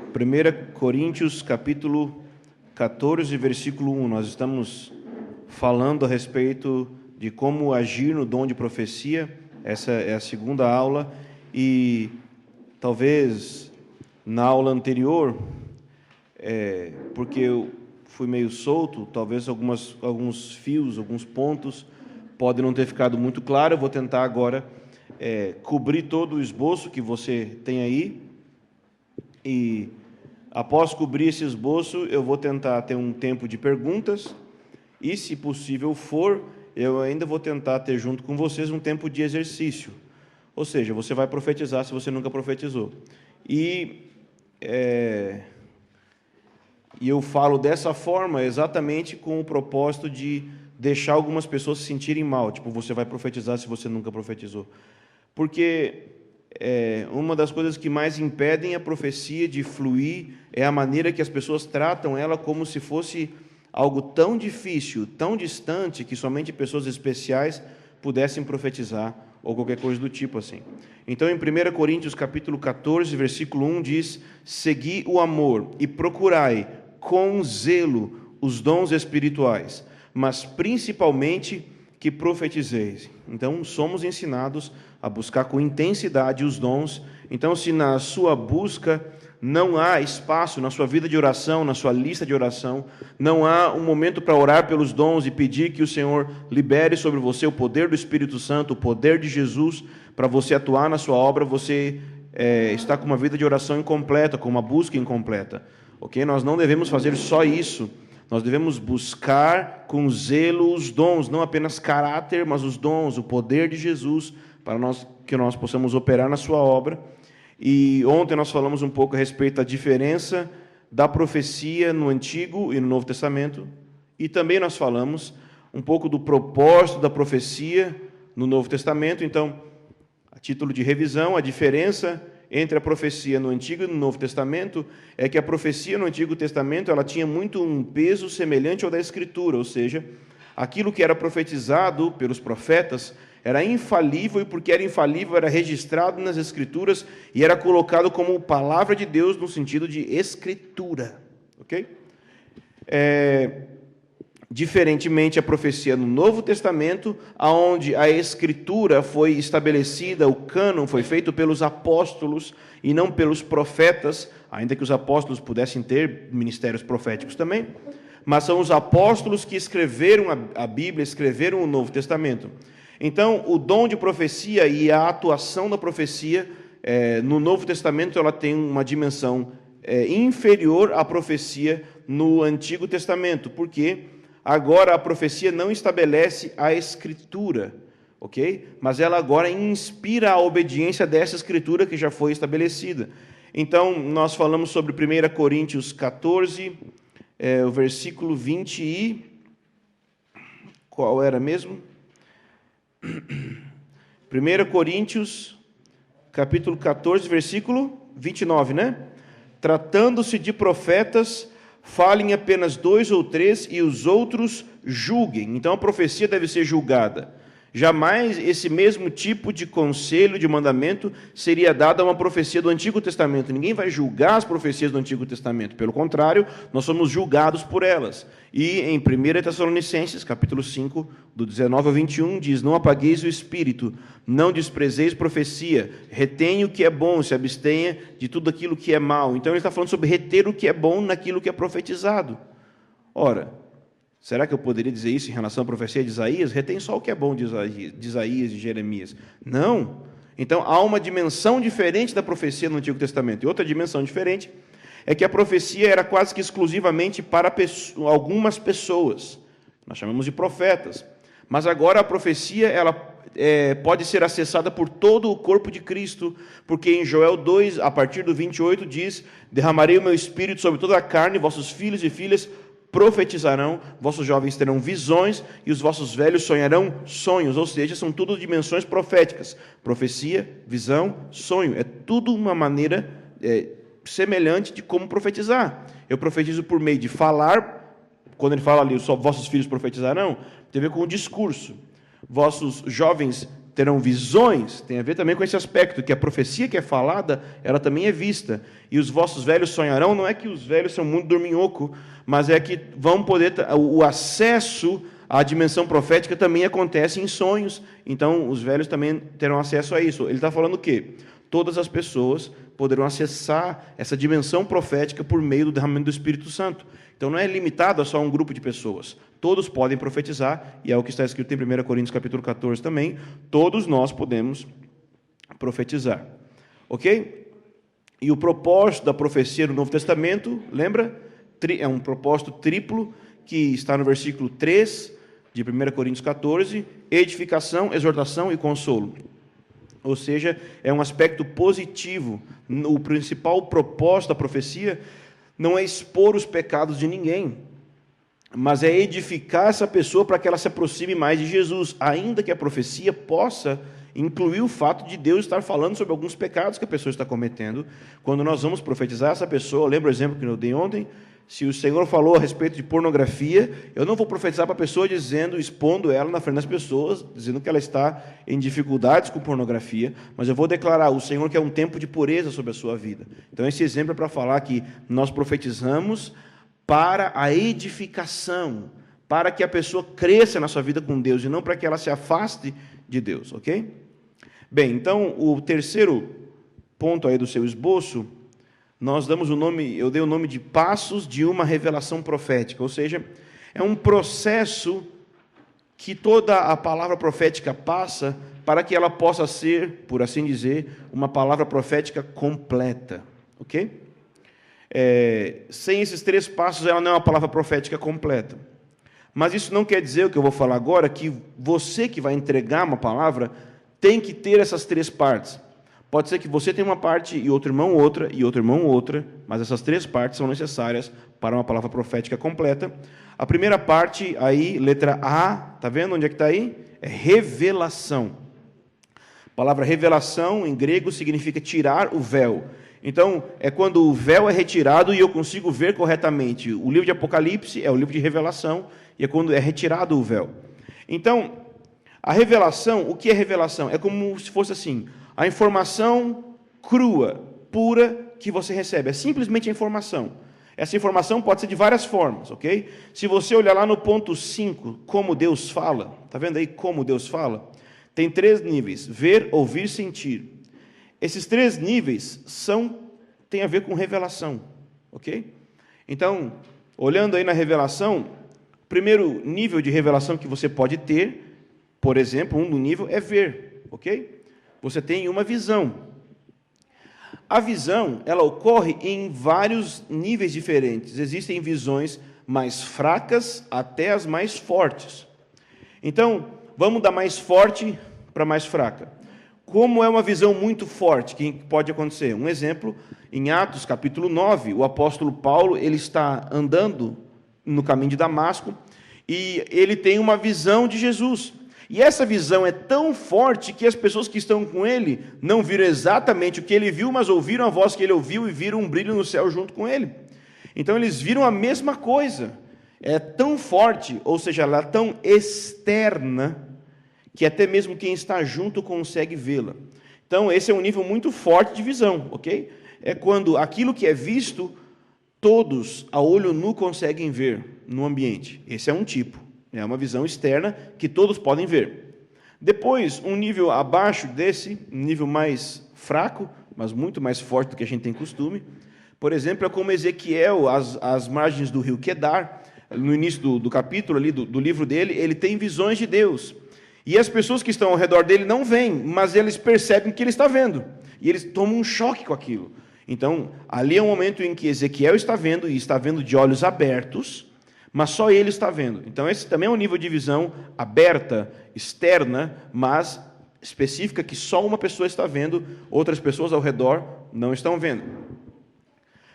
1 Coríntios, capítulo 14, versículo 1. Nós estamos falando a respeito de como agir no dom de profecia. Essa é a segunda aula. E talvez na aula anterior, porque eu fui meio solto, talvez alguns fios, alguns pontos podem não ter ficado muito claro. Eu vou tentar agora cobrir todo o esboço que você tem aí. E após cobrir esse esboço, eu vou tentar ter um tempo de perguntas e, se possível for, eu ainda vou tentar ter junto com vocês um tempo de exercício. Ou seja, você vai profetizar se você nunca profetizou. E eu falo dessa forma exatamente com o propósito de deixar algumas pessoas se sentirem mal. Tipo, você vai profetizar se você nunca profetizou. Porque uma das coisas que mais impedem a profecia de fluir é a maneira que as pessoas tratam ela como se fosse algo tão difícil, tão distante, que somente pessoas especiais pudessem profetizar, ou qualquer coisa do tipo assim. Então, em 1 Coríntios, capítulo 14, versículo 1, diz: segui o amor e procurai com zelo os dons espirituais, mas principalmente que profetizeis. Então, somos ensinados a buscar com intensidade os dons. Então, se na sua busca não há espaço, na sua vida de oração, na sua lista de oração, não há um momento para orar pelos dons e pedir que o Senhor libere sobre você o poder do Espírito Santo, o poder de Jesus, para você atuar na sua obra, você está com uma vida de oração incompleta, com uma busca incompleta. Ok? Nós não devemos fazer só isso. Nós devemos buscar com zelo os dons, não apenas caráter, mas os dons, o poder de Jesus, para que nós possamos operar na sua obra. E ontem nós falamos um pouco a respeito da diferença da profecia no Antigo e no Novo Testamento. E também nós falamos um pouco do propósito da profecia no Novo Testamento. Então, a título de revisão, a diferença entre a profecia no Antigo e no Novo Testamento é que a profecia no Antigo Testamento ela tinha muito um peso semelhante ao da Escritura, ou seja, aquilo que era profetizado pelos profetas era infalível, e porque era infalível, era registrado nas Escrituras e era colocado como palavra de Deus no sentido de Escritura. Ok? Diferentemente a profecia no Novo Testamento, onde a Escritura foi estabelecida, o cânon foi feito pelos apóstolos e não pelos profetas, ainda que os apóstolos pudessem ter ministérios proféticos também, mas são os apóstolos que escreveram a Bíblia, escreveram o Novo Testamento. Então, o dom de profecia e a atuação da profecia no Novo Testamento ela tem uma dimensão inferior à profecia no Antigo Testamento, porque agora a profecia não estabelece a Escritura, ok? Mas ela agora inspira a obediência dessa Escritura que já foi estabelecida. Então, nós falamos sobre 1 Coríntios 14, o versículo 20 e... Qual era mesmo? 1 Coríntios, capítulo 14, versículo 29, né? Tratando-se de profetas, falem apenas 2 ou 3 e os outros julguem. Então a profecia deve ser julgada. Jamais esse mesmo tipo de conselho, de mandamento, seria dado a uma profecia do Antigo Testamento. Ninguém vai julgar as profecias do Antigo Testamento. Pelo contrário, nós somos julgados por elas. E em 1 Tessalonicenses, capítulo 5, do 19 ao 21, diz: não apagueis o espírito, não desprezeis profecia, retenha o que é bom, se abstenha de tudo aquilo que é mal. Então ele está falando sobre reter o que é bom naquilo que é profetizado. Ora, será que eu poderia dizer isso em relação à profecia de Isaías? Retém só o que é bom de Isaías e de Jeremias. Não. Então, há uma dimensão diferente da profecia no Antigo Testamento. E outra dimensão diferente é que a profecia era quase que exclusivamente para algumas pessoas. Nós chamamos de profetas. Mas agora a profecia ela pode ser acessada por todo o corpo de Cristo, porque em Joel 2, a partir do 28, diz: derramarei o meu espírito sobre toda a carne, vossos filhos e filhas profetizarão, vossos jovens terão visões e os vossos velhos sonharão sonhos, ou seja, são tudo dimensões proféticas. Profecia, visão, sonho, é tudo uma maneira semelhante de como profetizar. Eu profetizo por meio de falar, quando ele fala ali, só vossos filhos profetizarão, tem a ver com o discurso. Vossos jovens terão visões, tem a ver também com esse aspecto, que a profecia que é falada, ela também é vista. E os vossos velhos sonharão, não é que os velhos são muito dorminhoco, mas é que vão poder, o acesso à dimensão profética também acontece em sonhos, então os velhos também terão acesso a isso. Ele está falando o quê? Todas as pessoas poderão acessar essa dimensão profética por meio do derramamento do Espírito Santo. Então não é limitado a só um grupo de pessoas. Todos podem profetizar, e é o que está escrito em 1 Coríntios capítulo 14 também, todos nós podemos profetizar. Ok? E o propósito da profecia no Novo Testamento, lembra? É um propósito triplo, que está no versículo 3 de 1 Coríntios 14, edificação, exortação e consolo. Ou seja, é um aspecto positivo. O principal propósito da profecia não é expor os pecados de ninguém, mas é edificar essa pessoa para que ela se aproxime mais de Jesus, ainda que a profecia possa incluir o fato de Deus estar falando sobre alguns pecados que a pessoa está cometendo. Quando nós vamos profetizar essa pessoa, lembra o exemplo que eu dei ontem? Se o Senhor falou a respeito de pornografia, eu não vou profetizar para a pessoa expondo ela na frente das pessoas, dizendo que ela está em dificuldades com pornografia, mas eu vou declarar, o Senhor quer um tempo de pureza sobre a sua vida. Então esse exemplo é para falar que nós profetizamos para a edificação, para que a pessoa cresça na sua vida com Deus, e não para que ela se afaste de Deus, ok? Bem, então o terceiro ponto aí do seu esboço, nós damos o nome, eu dei o nome de passos de uma revelação profética, ou seja, é um processo que toda a palavra profética passa para que ela possa ser, por assim dizer, uma palavra profética completa, ok? Sem esses 3 passos, ela não é uma palavra profética completa. Mas isso não quer dizer, o que eu vou falar agora, que você que vai entregar uma palavra tem que ter essas 3 partes. Pode ser que você tenha uma parte e outro irmão outra, e outro irmão outra, mas essas 3 partes são necessárias para uma palavra profética completa. A primeira parte, aí, letra A, está vendo onde é que está aí? É revelação. A palavra revelação, em grego, significa tirar o véu. Então, é quando o véu é retirado e eu consigo ver corretamente. O livro de Apocalipse é o livro de revelação, e é quando é retirado o véu. Então, a revelação, o que é revelação? É como se fosse assim, a informação crua, pura, que você recebe. É simplesmente a informação. Essa informação pode ser de várias formas, ok? Se você olhar lá no ponto 5, como Deus fala, está vendo aí como Deus fala? Tem 3 níveis, ver, ouvir, sentir. Esses 3 níveis têm a ver com revelação, ok? Então, olhando aí na revelação, o primeiro nível de revelação que você pode ter, por exemplo, um nível é ver, ok? Você tem uma visão. A visão, ela ocorre em vários níveis diferentes. Existem visões mais fracas até as mais fortes. Então, vamos da mais forte para mais fraca. Como é uma visão muito forte, que pode acontecer? Um exemplo, em Atos capítulo 9, o apóstolo Paulo, ele está andando no caminho de Damasco, e ele tem uma visão de Jesus. E essa visão é tão forte que as pessoas que estão com ele não viram exatamente o que ele viu, mas ouviram a voz que ele ouviu e viram um brilho no céu junto com ele. Então eles viram a mesma coisa. É tão forte, ou seja, ela é tão externa, que até mesmo quem está junto consegue vê-la. Então esse é um nível muito forte de visão, ok? É quando aquilo que é visto, todos a olho nu conseguem ver no ambiente. Esse é um tipo. É uma visão externa que todos podem ver. Depois, um nível abaixo desse, um nível mais fraco, mas muito mais forte do que a gente tem costume. Por exemplo, é como Ezequiel, às margens do rio Quedar, no início do capítulo ali, do livro dele, ele tem visões de Deus. E as pessoas que estão ao redor dele não veem, mas eles percebem que ele está vendo. E eles tomam um choque com aquilo. Então, ali é um momento em que Ezequiel está vendo, e está vendo de olhos abertos, mas só ele está vendo. Então esse também é um nível de visão aberta, externa, mas específica, que só uma pessoa está vendo, outras pessoas ao redor não estão vendo.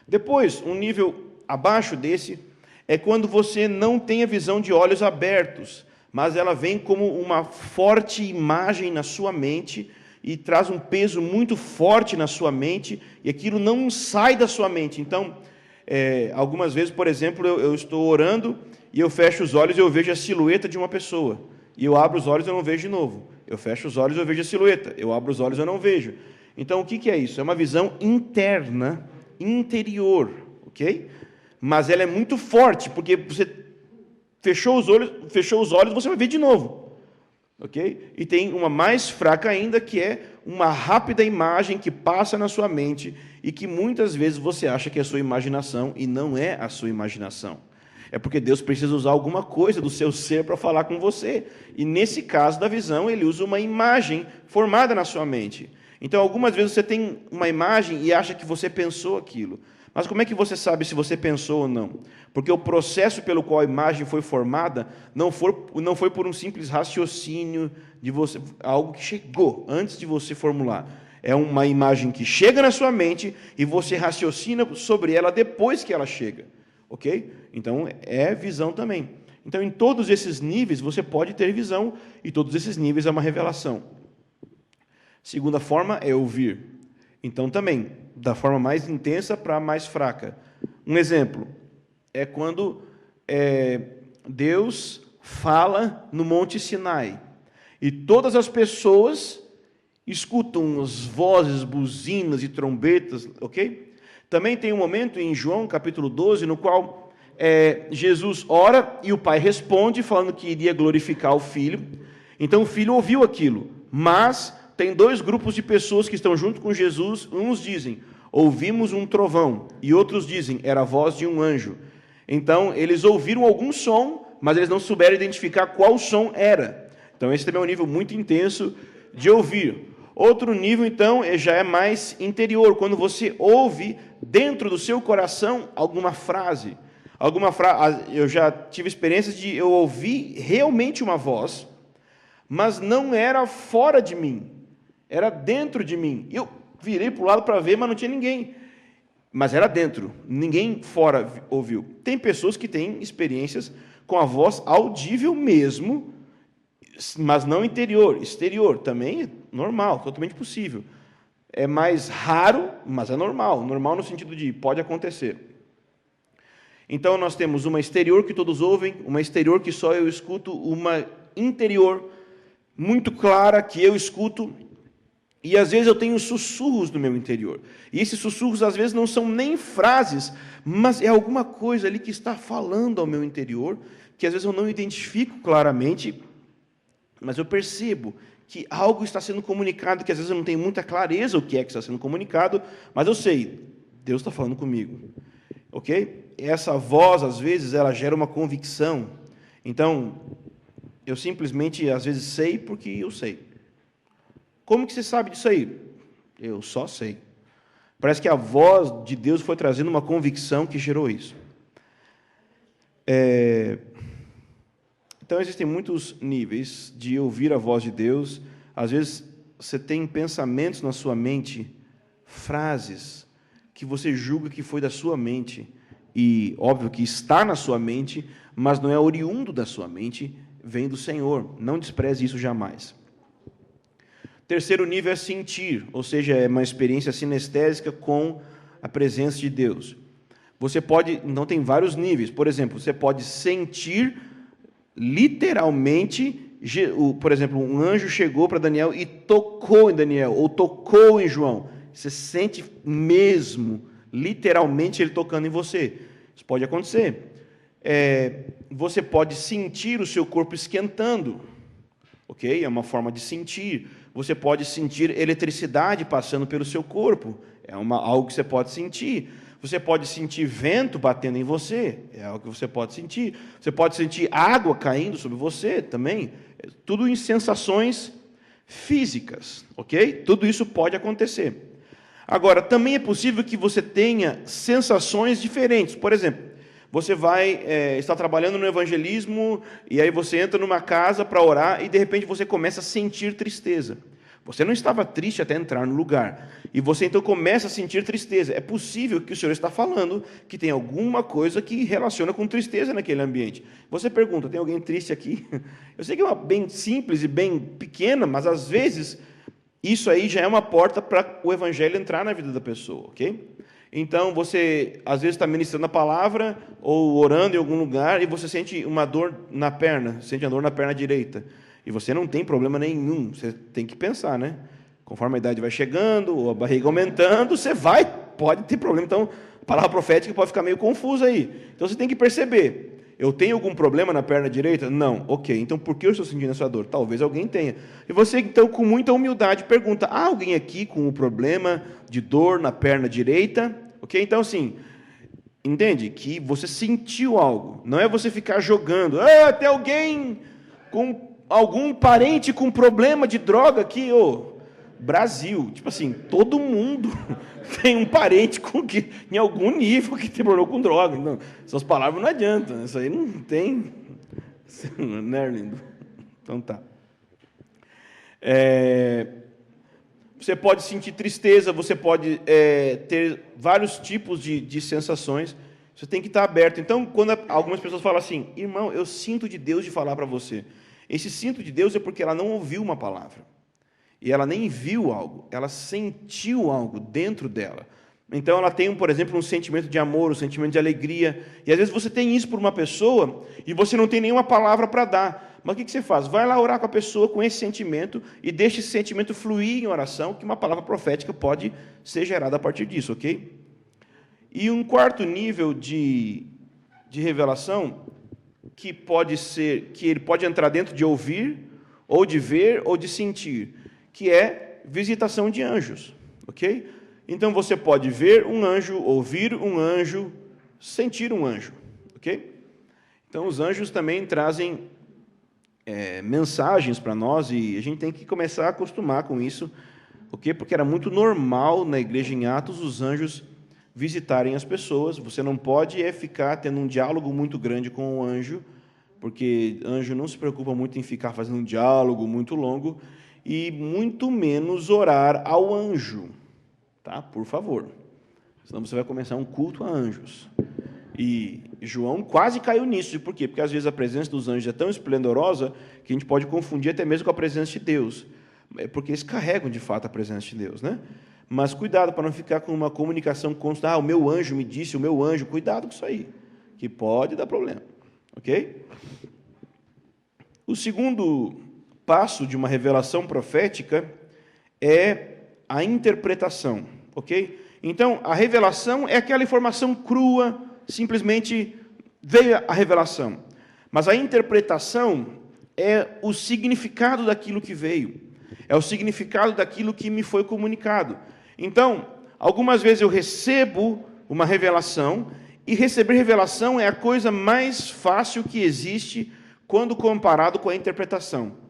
Depois, um nível abaixo desse, é quando você não tem a visão de olhos abertos, mas ela vem como uma forte imagem na sua mente, e traz um peso muito forte na sua mente, e aquilo não sai da sua mente. Então, algumas vezes, por exemplo, eu estou orando e eu fecho os olhos e eu vejo a silhueta de uma pessoa. E eu abro os olhos e eu não vejo de novo. Eu fecho os olhos, eu vejo a silhueta. Eu abro os olhos, eu não vejo. Então, o que é isso? É uma visão interna, interior, ok? Mas ela é muito forte, porque você fechou os olhos, você vai ver de novo, ok? E tem uma mais fraca ainda, que é uma rápida imagem que passa na sua mente e que muitas vezes você acha que é a sua imaginação e não é a sua imaginação. É porque Deus precisa usar alguma coisa do seu ser para falar com você. E nesse caso da visão, ele usa uma imagem formada na sua mente. Então, algumas vezes você tem uma imagem e acha que você pensou aquilo. Mas como é que você sabe se você pensou ou não? Porque o processo pelo qual a imagem foi formada não foi por um simples raciocínio de você, algo que chegou antes de você formular. É uma imagem que chega na sua mente e você raciocina sobre ela depois que ela chega. Ok? Então, é visão também. Então, em todos esses níveis, você pode ter visão, e todos esses níveis é uma revelação. Segunda forma é ouvir. Então, também, da forma mais intensa para a mais fraca. Um exemplo é quando Deus fala no Monte Sinai, e todas as pessoas escutam as vozes, buzinas e trombetas, ok? Também tem um momento em João, capítulo 12, no qual Jesus ora e o Pai responde, falando que iria glorificar o Filho. Então o Filho ouviu aquilo, mas tem dois grupos de pessoas que estão junto com Jesus. Uns dizem, ouvimos um trovão, e outros dizem, era a voz de um anjo. Então eles ouviram algum som, mas eles não souberam identificar qual som era. Então esse também é um nível muito intenso de ouvir. Outro nível, então, já é mais interior, quando você ouve dentro do seu coração alguma frase. Eu já tive experiências de eu ouvir realmente uma voz, mas não era fora de mim, era dentro de mim. Eu virei para o lado para ver, mas não tinha ninguém. Mas era dentro, ninguém fora ouviu. Tem pessoas que têm experiências com a voz audível mesmo, mas não interior, exterior, também é normal, totalmente possível. É mais raro, mas é normal. Normal no sentido de pode acontecer. Então nós temos uma exterior que todos ouvem, uma exterior que só eu escuto, uma interior muito clara que eu escuto, e às vezes eu tenho sussurros no meu interior. E esses sussurros às vezes não são nem frases, mas é alguma coisa ali que está falando ao meu interior, que às vezes eu não identifico claramente, mas eu percebo que algo está sendo comunicado, que às vezes eu não tenho muita clareza o que é que está sendo comunicado, mas eu sei, Deus está falando comigo. Ok? Essa voz, às vezes, ela gera uma convicção. Então, eu simplesmente, às vezes, sei porque eu sei. Como que você sabe disso aí? Eu só sei. Parece que a voz de Deus foi trazendo uma convicção que gerou isso. Então, existem muitos níveis de ouvir a voz de Deus. Às vezes, você tem pensamentos na sua mente, frases, que você julga que foi da sua mente, e óbvio que está na sua mente, mas não é oriundo da sua mente, vem do Senhor. Não despreze isso jamais. Terceiro nível é sentir, ou seja, é uma experiência sinestésica com a presença de Deus. Você pode, não tem vários níveis, por exemplo, você pode sentir literalmente, por exemplo, um anjo chegou para Daniel e tocou em Daniel, ou tocou em João. Você sente mesmo, literalmente, ele tocando em você. Isso pode acontecer. Você pode sentir o seu corpo esquentando, ok? É uma forma de sentir. Você pode sentir eletricidade passando pelo seu corpo, algo que você pode sentir. Você pode sentir vento batendo em você, é algo que você pode sentir. Você pode sentir água caindo sobre você também. Tudo em sensações físicas, ok? Tudo isso pode acontecer. Agora, também é possível que você tenha sensações diferentes. Por exemplo, você está trabalhando no evangelismo, e aí você entra numa casa para orar, e de repente você começa a sentir tristeza. Você não estava triste até entrar no lugar, e você então começa a sentir tristeza. É possível que o Senhor está falando que tem alguma coisa que relaciona com tristeza naquele ambiente. Você pergunta, tem alguém triste aqui? Eu sei que é uma bem simples e bem pequena, mas às vezes isso aí já é uma porta para o evangelho entrar na vida da pessoa, ok? Então, você às vezes está ministrando a palavra ou orando em algum lugar e você sente uma dor na perna, sente a dor na perna direita. e você não tem problema nenhum. Você tem que pensar, né? Conforme a idade vai chegando, ou a barriga aumentando, pode ter problema. Então, a palavra profética pode ficar meio confusa aí. Então, você tem que perceber. Eu tenho algum problema na perna direita? Não. Ok. Então, por que eu estou sentindo essa dor? Talvez alguém tenha. E você, então, com muita humildade, pergunta, há alguém aqui com um problema de dor na perna direita? Ok? Então, assim, entende? Que você sentiu algo. Não é você ficar jogando. Tem alguém com algum parente com problema de droga aqui? Brasil. Tipo assim, todo mundo tem um parente em algum nível que tem problema com droga. Não, essas palavras não adiantam. Isso aí não tem. Né, lindo? Então tá. Você pode sentir tristeza, você pode ter vários tipos de sensações. Você tem que estar aberto. Então, quando algumas pessoas falam assim, irmão, eu sinto de Deus de falar para você. Esse sinto de Deus é porque ela não ouviu uma palavra. E ela nem viu algo, ela sentiu algo dentro dela. Então, ela tem, por exemplo, um sentimento de amor, um sentimento de alegria. E, às vezes, você tem isso por uma pessoa e você não tem nenhuma palavra para dar. Mas o que você faz? Vai lá orar com a pessoa com esse sentimento e deixa esse sentimento fluir em oração, que uma palavra profética pode ser gerada a partir disso, ok? E um quarto nível de revelação, que ele pode entrar dentro de ouvir, ou de ver, ou de sentir, que é visitação de anjos, ok? Então, você pode ver um anjo, ouvir um anjo, sentir um anjo, ok? Então, os anjos também trazem mensagens para nós, e a gente tem que começar a acostumar com isso, ok? Porque era muito normal na igreja em Atos os anjos visitarem as pessoas. Você não pode ficar tendo um diálogo muito grande com o anjo, porque anjo não se preocupa muito em ficar fazendo um diálogo muito longo, e muito menos orar ao anjo, tá? Por favor. Senão você vai começar um culto a anjos. E João quase caiu nisso. Por quê? Porque às vezes a presença dos anjos é tão esplendorosa que a gente pode confundir até mesmo com a presença de Deus. Porque eles carregam de fato a presença de Deus, né? Mas cuidado para não ficar com uma comunicação constante. O meu anjo me disse, o meu anjo. Cuidado com isso aí, que pode dar problema. Ok? O segundo passo de uma revelação profética é a interpretação, ok? Então, a revelação é aquela informação crua, simplesmente veio a revelação. Mas a interpretação é o significado daquilo que veio, é o significado daquilo que me foi comunicado. Então, algumas vezes eu recebo uma revelação, e receber revelação é a coisa mais fácil que existe quando comparado com a interpretação.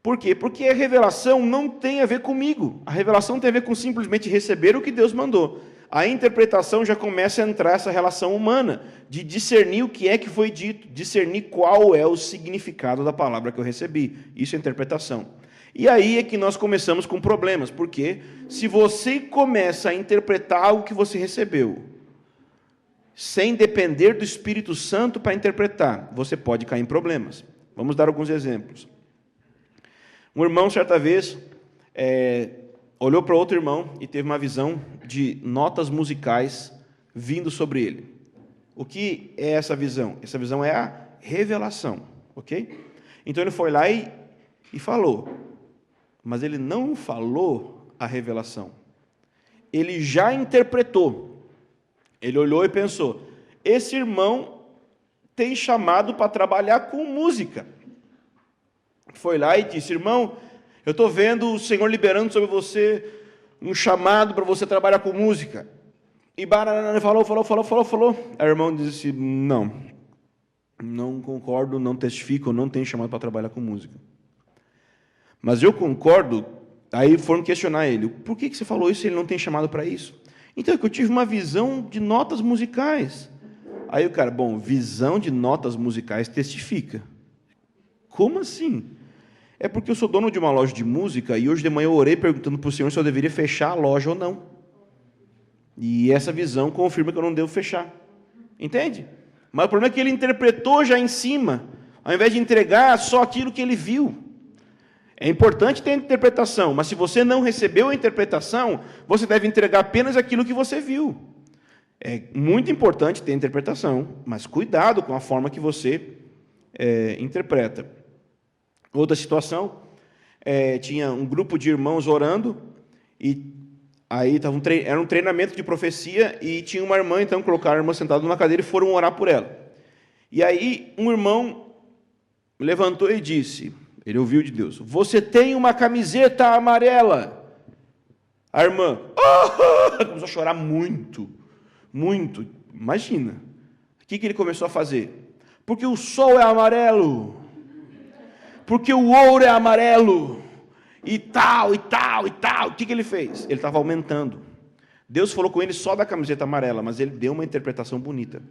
Por quê? Porque a revelação não tem a ver comigo. A revelação tem a ver com simplesmente receber o que Deus mandou. A interpretação já começa a entrar essa relação humana, de discernir o que é que foi dito, discernir qual é o significado da palavra que eu recebi. Isso é interpretação. E aí é que nós começamos com problemas, porque se você começa a interpretar algo que você recebeu, sem depender do Espírito Santo para interpretar, você pode cair em problemas. Vamos dar alguns exemplos. Um irmão, certa vez, olhou para outro irmão e teve uma visão de notas musicais vindo sobre ele. O que é essa visão? Essa visão é a revelação, ok? Então ele foi lá e falou, mas ele não falou a revelação. Ele já interpretou. Ele olhou e pensou, esse irmão tem chamado para trabalhar com música. Foi lá e disse, irmão, eu estou vendo o Senhor liberando sobre você um chamado para você trabalhar com música. E falou. Aí o irmão disse, não concordo, não testifico, não tenho chamado para trabalhar com música. Mas eu concordo. Aí foram questionar ele, por que você falou isso se ele não tem chamado para isso? Então é que eu tive uma visão de notas musicais. Aí o cara, visão de notas musicais testifica. Como assim? É porque eu sou dono de uma loja de música e hoje de manhã eu orei perguntando para o Senhor se eu deveria fechar a loja ou não. E essa visão confirma que eu não devo fechar. Entende? Mas o problema é que ele interpretou já em cima, ao invés de entregar só aquilo que ele viu. É importante ter a interpretação, mas se você não recebeu a interpretação, você deve entregar apenas aquilo que você viu. É muito importante ter a interpretação, mas cuidado com a forma que você interpreta. Outra situação, tinha um grupo de irmãos orando, e aí era um treinamento de profecia, e tinha uma irmã, então colocaram a irmã sentada numa cadeira e foram orar por ela. E aí um irmão levantou e disse, ele ouviu de Deus, você tem uma camiseta amarela. A irmã começou a chorar muito, muito. Imagina. O que ele começou a fazer? Porque o sol é amarelo. Porque o ouro é amarelo. E tal, e tal, e tal. O que ele fez? Ele estava aumentando. Deus falou com ele só da camiseta amarela, mas ele deu uma interpretação bonita.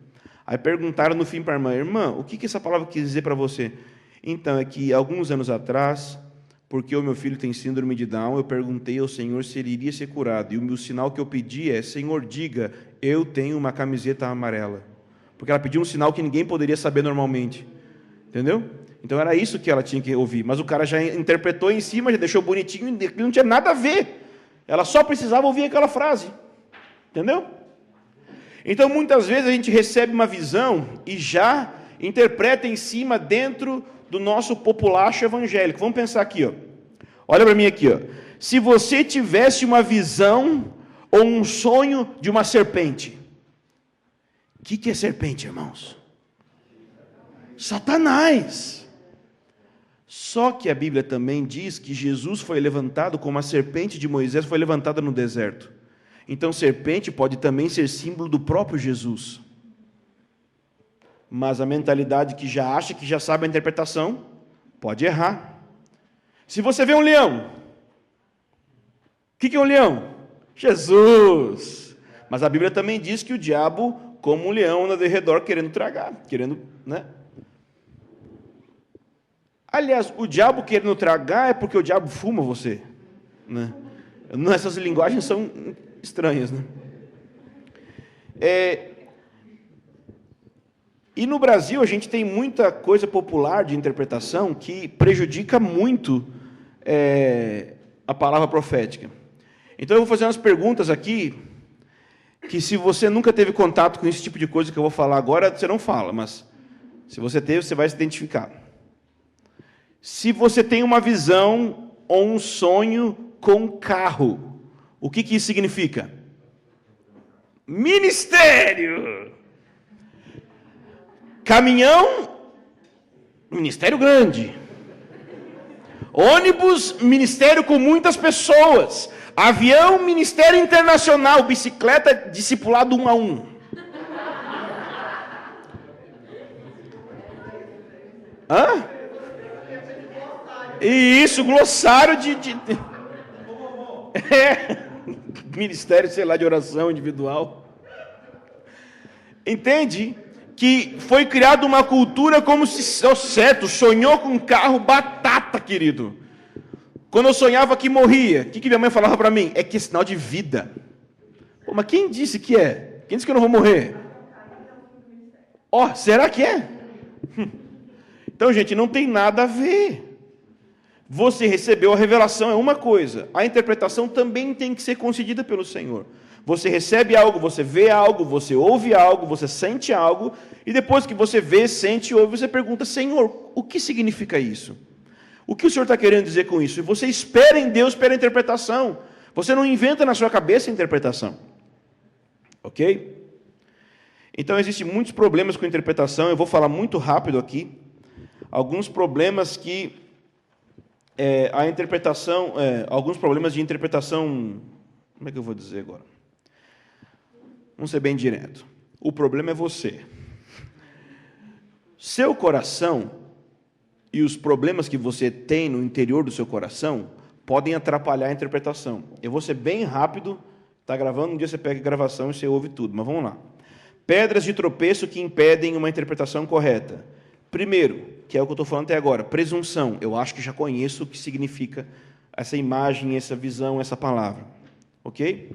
Aí perguntaram no fim para a irmã, o que essa palavra quis dizer para você? Então, é que alguns anos atrás, porque o meu filho tem síndrome de Down, eu perguntei ao Senhor se ele iria ser curado. E o meu sinal que eu pedi é, Senhor, diga, eu tenho uma camiseta amarela. Porque ela pediu um sinal que ninguém poderia saber normalmente. Entendeu? Então era isso que ela tinha que ouvir. Mas o cara já interpretou em cima, já deixou bonitinho, e não tinha nada a ver. Ela só precisava ouvir aquela frase. Entendeu? Então, muitas vezes a gente recebe uma visão e já interpreta em cima dentro do nosso populacho evangélico. Vamos pensar aqui, ó. Olha para mim aqui, ó. Se você tivesse uma visão ou um sonho de uma serpente. O que é serpente, irmãos? Satanás. Só que a Bíblia também diz que Jesus foi levantado como a serpente de Moisés foi levantada no deserto. Então, serpente pode também ser símbolo do próprio Jesus. Mas a mentalidade que já acha que já sabe a interpretação, pode errar. Se você vê um leão, o que é um leão? Jesus. Mas a Bíblia também diz que o diabo, como um leão, anda de redor querendo tragar, né? Aliás, o diabo querendo tragar é porque o diabo fuma você, né? Essas linguagens são estranhas, né? E no Brasil a gente tem muita coisa popular de interpretação que prejudica muito a palavra profética. Então eu vou fazer umas perguntas aqui, que se você nunca teve contato com esse tipo de coisa que eu vou falar agora, você não fala, mas se você teve, você vai se identificar. Se você tem uma visão ou um sonho com carro, o que isso significa? Ministério! Caminhão, ministério grande. Ônibus, ministério com muitas pessoas. Avião, ministério internacional. Bicicleta, discipulado 1 a 1. Hã? E isso, glossário ministério, sei lá, de oração individual. Entende? Que foi criada uma cultura como se, certo, sonhou com um carro batata, querido. Quando eu sonhava que morria, o que minha mãe falava para mim? É que é sinal de vida. Pô, mas quem disse que é? Quem disse que eu não vou morrer? Ó, será que é? Então, gente, não tem nada a ver. Você recebeu a revelação, é uma coisa. A interpretação também tem que ser concedida pelo Senhor. Você recebe algo, você vê algo, você ouve algo, você sente algo, e depois que você vê, sente e ouve, você pergunta, Senhor, o que significa isso? O que o Senhor está querendo dizer com isso? E você espera em Deus pela interpretação. Você não inventa na sua cabeça a interpretação. Ok? Então, existem muitos problemas com a interpretação, eu vou falar muito rápido aqui. Alguns problemas que a interpretação, alguns problemas de interpretação, como é que eu vou dizer agora? Vamos ser bem direto. O problema é você. Seu coração e os problemas que você tem no interior do seu coração podem atrapalhar a interpretação. Eu vou ser bem rápido, está gravando, um dia você pega a gravação e você ouve tudo, mas vamos lá. Pedras de tropeço que impedem uma interpretação correta. Primeiro, que é o que eu estou falando até agora, presunção. Eu acho que já conheço o que significa essa imagem, essa visão, essa palavra. Ok?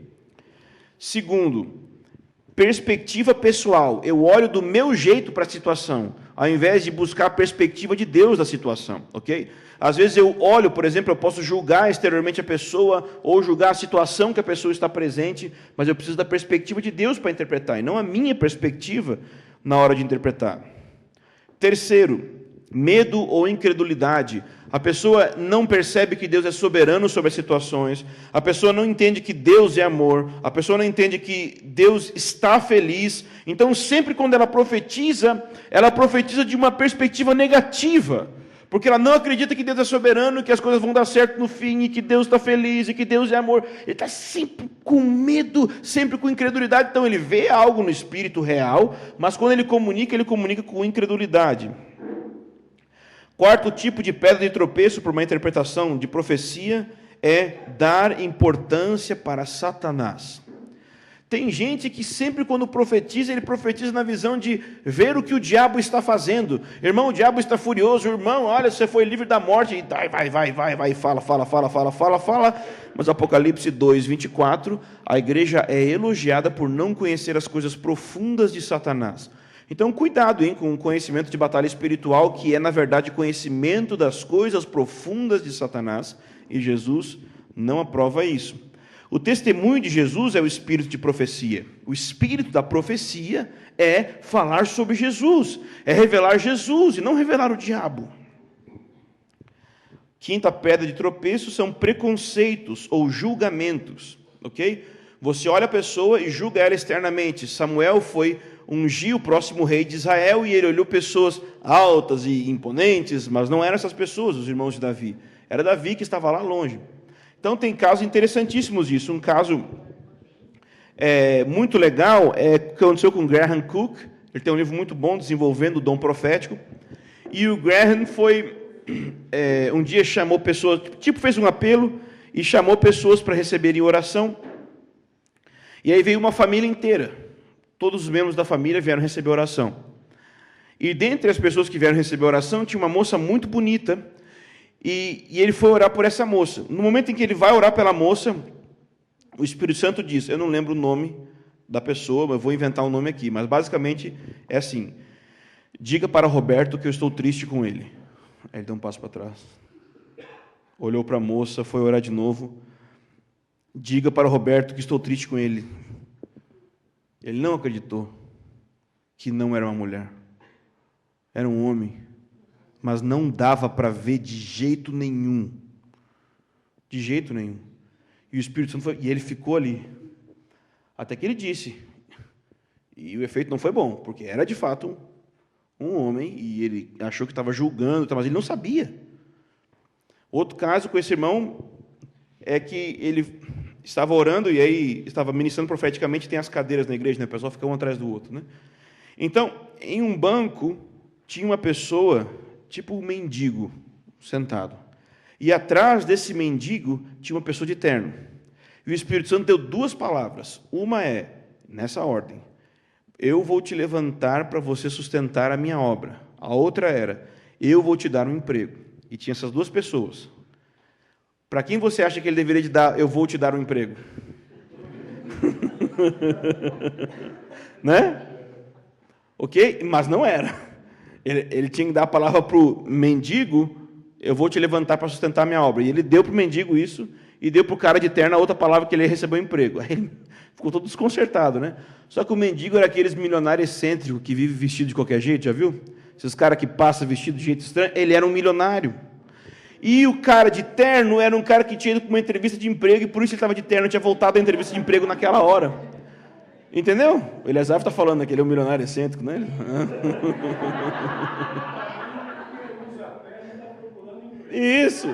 Segundo, perspectiva pessoal. Eu olho do meu jeito para a situação, ao invés de buscar a perspectiva de Deus da situação. Ok? Às vezes eu olho, por exemplo, eu posso julgar exteriormente a pessoa, ou julgar a situação que a pessoa está presente, mas eu preciso da perspectiva de Deus para interpretar, e não a minha perspectiva na hora de interpretar. Terceiro, medo ou incredulidade. A pessoa não percebe que Deus é soberano sobre as situações, a pessoa não entende que Deus é amor, a pessoa não entende que Deus está feliz. Então, sempre quando ela profetiza de uma perspectiva negativa, porque ela não acredita que Deus é soberano, que as coisas vão dar certo no fim, e que Deus está feliz, e que Deus é amor. Ele está sempre com medo, sempre com incredulidade. Então ele vê algo no espírito real, mas quando ele comunica com incredulidade. Quarto tipo de pedra de tropeço, por uma interpretação de profecia, é dar importância para Satanás. Tem gente que sempre quando profetiza, ele profetiza na visão de ver o que o diabo está fazendo. Irmão, o diabo está furioso. Irmão, olha, você foi livre da morte. E vai, fala. Mas Apocalipse 2, 24, a igreja é elogiada por não conhecer as coisas profundas de Satanás. Então, cuidado com o conhecimento de batalha espiritual, que é, na verdade, conhecimento das coisas profundas de Satanás. E Jesus não aprova isso. O testemunho de Jesus é o espírito de profecia. O espírito da profecia é falar sobre Jesus, é revelar Jesus e não revelar o diabo. Quinta pedra de tropeço são preconceitos ou julgamentos, ok? Você olha a pessoa e julga ela externamente. Samuel foi ungir o próximo rei de Israel e ele olhou pessoas altas e imponentes, mas não eram essas pessoas, os irmãos de Davi. Era Davi que estava lá longe. Então, tem casos interessantíssimos disso. Um caso muito legal é o que aconteceu com Graham Cook. Ele tem um livro muito bom, Desenvolvendo o Dom Profético. E o Graham um dia chamou pessoas, fez um apelo e chamou pessoas para receberem oração. E aí veio uma família inteira. Todos os membros da família vieram receber oração. E dentre as pessoas que vieram receber oração, tinha uma moça muito bonita. E ele foi orar por essa moça. No momento em que ele vai orar pela moça, o Espírito Santo diz, eu não lembro o nome da pessoa, mas vou inventar um nome aqui, mas basicamente é assim, diga para Roberto que eu estou triste com ele. Aí ele deu um passo para trás, olhou para a moça, foi orar de novo, diga para Roberto que estou triste com ele. Ele não acreditou que não era uma mulher, era um homem. Mas não dava para ver de jeito nenhum. De jeito nenhum. E o Espírito Santo foi, e ele ficou ali. Até que ele disse. E o efeito não foi bom, porque era de fato um homem, e ele achou que estava julgando, mas ele não sabia. Outro caso com esse irmão é que ele estava orando, e aí estava ministrando profeticamente, tem as cadeiras na igreja, né? O pessoal fica um atrás do outro, né? Então, em um banco, tinha uma pessoa, tipo um mendigo, sentado. E atrás desse mendigo tinha uma pessoa de terno. E o Espírito Santo deu duas palavras. Uma é, nessa ordem, eu vou te levantar para você sustentar a minha obra. A outra era, eu vou te dar um emprego. E tinha essas duas pessoas. Para quem você acha que ele deveria te dar, eu vou te dar um emprego? Né? Ok? Mas não era. Ele tinha que dar a palavra para o mendigo, eu vou te levantar para sustentar a minha obra. E ele deu para o mendigo isso, e deu para o cara de terno a outra palavra que ele recebeu emprego. Aí ele ficou todo desconcertado, né? Só que o mendigo era aqueles milionários excêntricos que vivem vestido de qualquer jeito, já viu? Esses caras que passam vestido de jeito estranho, ele era um milionário. E o cara de terno era um cara que tinha ido para uma entrevista de emprego, e por isso ele estava de terno, tinha voltado da entrevista de emprego naquela hora. Entendeu? O Eliezer está falando que ele é um milionário excêntrico, né? Isso.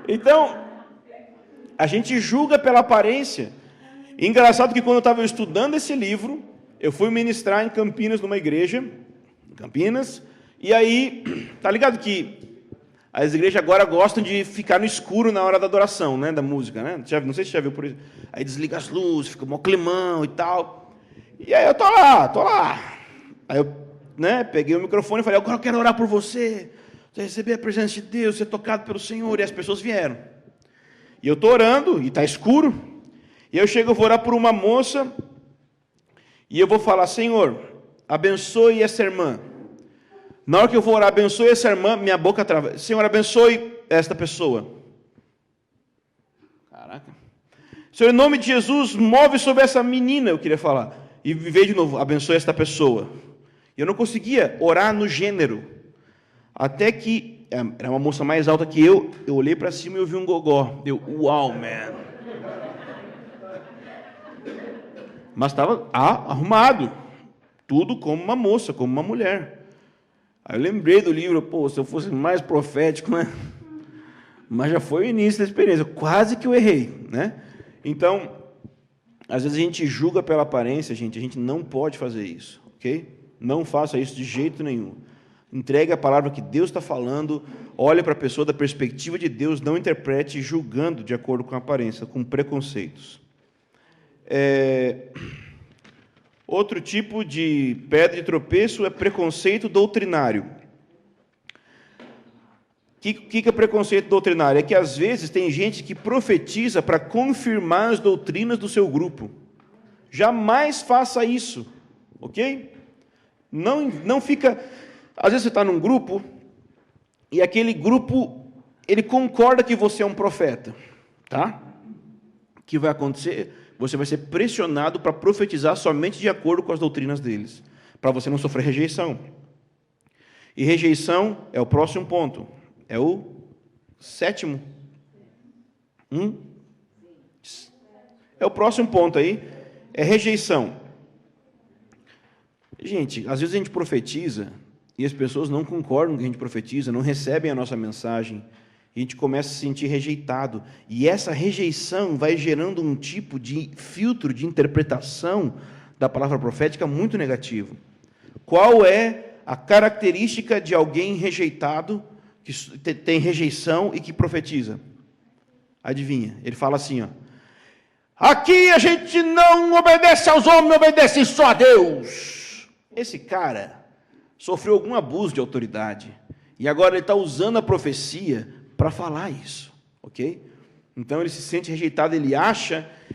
Então, a gente julga pela aparência. E engraçado que quando eu estava estudando esse livro, eu fui ministrar em Campinas, numa igreja, em Campinas, e aí, tá ligado que as igrejas agora gostam de ficar no escuro na hora da adoração, né, da música, né? Não sei se você já viu por isso. Aí desliga as luzes, fica mó climão e tal. E aí eu tô lá. Aí eu, peguei o microfone e falei, agora eu quero orar por você. Você receber a presença de Deus, ser tocado pelo Senhor. E as pessoas vieram. E eu tô orando, e tá escuro. E eu vou orar por uma moça, e eu vou falar, Senhor, abençoe essa irmã. Na hora que eu vou orar, abençoe essa irmã, minha boca trava. Senhor, abençoe esta pessoa. Caraca. Senhor, em nome de Jesus, move sobre essa menina, eu queria falar. E veio de novo, abençoe esta pessoa. Eu não conseguia orar no gênero. Até que, era uma moça mais alta que eu olhei para cima e eu vi um gogó. Uau, man. Mas estava arrumado. Tudo como uma moça, como uma mulher. Aí eu lembrei do livro, se eu fosse mais profético, né? Mas já foi o início da experiência. Quase que eu errei, né? Então, às vezes a gente julga pela aparência, gente. A gente não pode fazer isso, ok? Não faça isso de jeito nenhum. Entregue a palavra que Deus está falando, olhe para a pessoa da perspectiva de Deus, não interprete julgando de acordo com a aparência, com preconceitos. Outro tipo de pedra de tropeço é preconceito doutrinário. O que é preconceito doutrinário? É que, às vezes, tem gente que profetiza para confirmar as doutrinas do seu grupo. Jamais faça isso, ok? Não fica... Às vezes você está num grupo, e aquele grupo, ele concorda que você é um profeta, tá? O que vai acontecer? Você vai ser pressionado para profetizar somente de acordo com as doutrinas deles, para você não sofrer rejeição. E rejeição é o próximo ponto, é o 7º. É o próximo ponto aí, é rejeição. Gente, às vezes a gente profetiza e as pessoas não concordam com o que a gente profetiza, não recebem a nossa mensagem, e a gente começa a se sentir rejeitado. E essa rejeição vai gerando um tipo de filtro de interpretação da palavra profética muito negativo. Qual é a característica de alguém rejeitado, que tem rejeição e que profetiza? Adivinha? Ele fala assim, ó: aqui a gente não obedece aos homens, obedece só a Deus. Esse cara sofreu algum abuso de autoridade, e agora ele está usando a profecia para falar isso, ok? Então ele se sente rejeitado,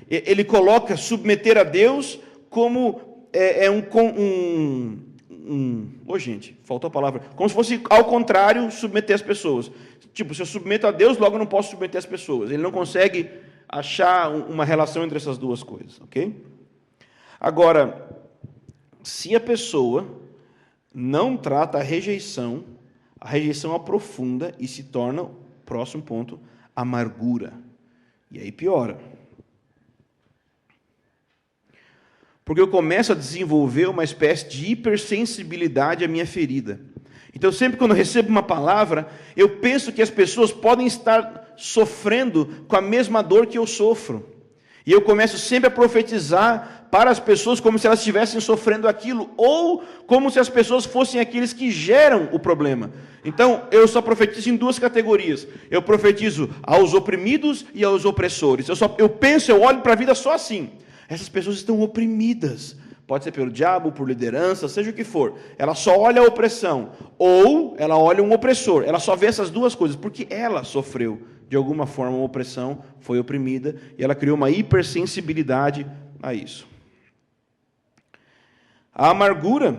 ele coloca submeter a Deus como gente, faltou a palavra, como se fosse ao contrário, submeter as pessoas. Tipo, se eu submeto a Deus, logo eu não posso submeter as pessoas. Ele não consegue achar uma relação entre essas duas coisas, ok? Agora, se a pessoa não trata a rejeição aprofunda e se torna, próximo ponto, amargura. E aí piora. Porque eu começo a desenvolver uma espécie de hipersensibilidade à minha ferida. Então, sempre quando eu recebo uma palavra, eu penso que as pessoas podem estar sofrendo com a mesma dor que eu sofro. E eu começo sempre a profetizar para as pessoas como se elas estivessem sofrendo aquilo, ou como se as pessoas fossem aqueles que geram o problema. Então, eu só profetizo em duas categorias. Eu profetizo aos oprimidos e aos opressores. Eu olho para a vida só assim. Essas pessoas estão oprimidas. Pode ser pelo diabo, por liderança, seja o que for. Ela só olha a opressão, ou ela olha um opressor. Ela só vê essas duas coisas, porque ela sofreu de alguma forma uma opressão, foi oprimida, e ela criou uma hipersensibilidade a isso. A amargura,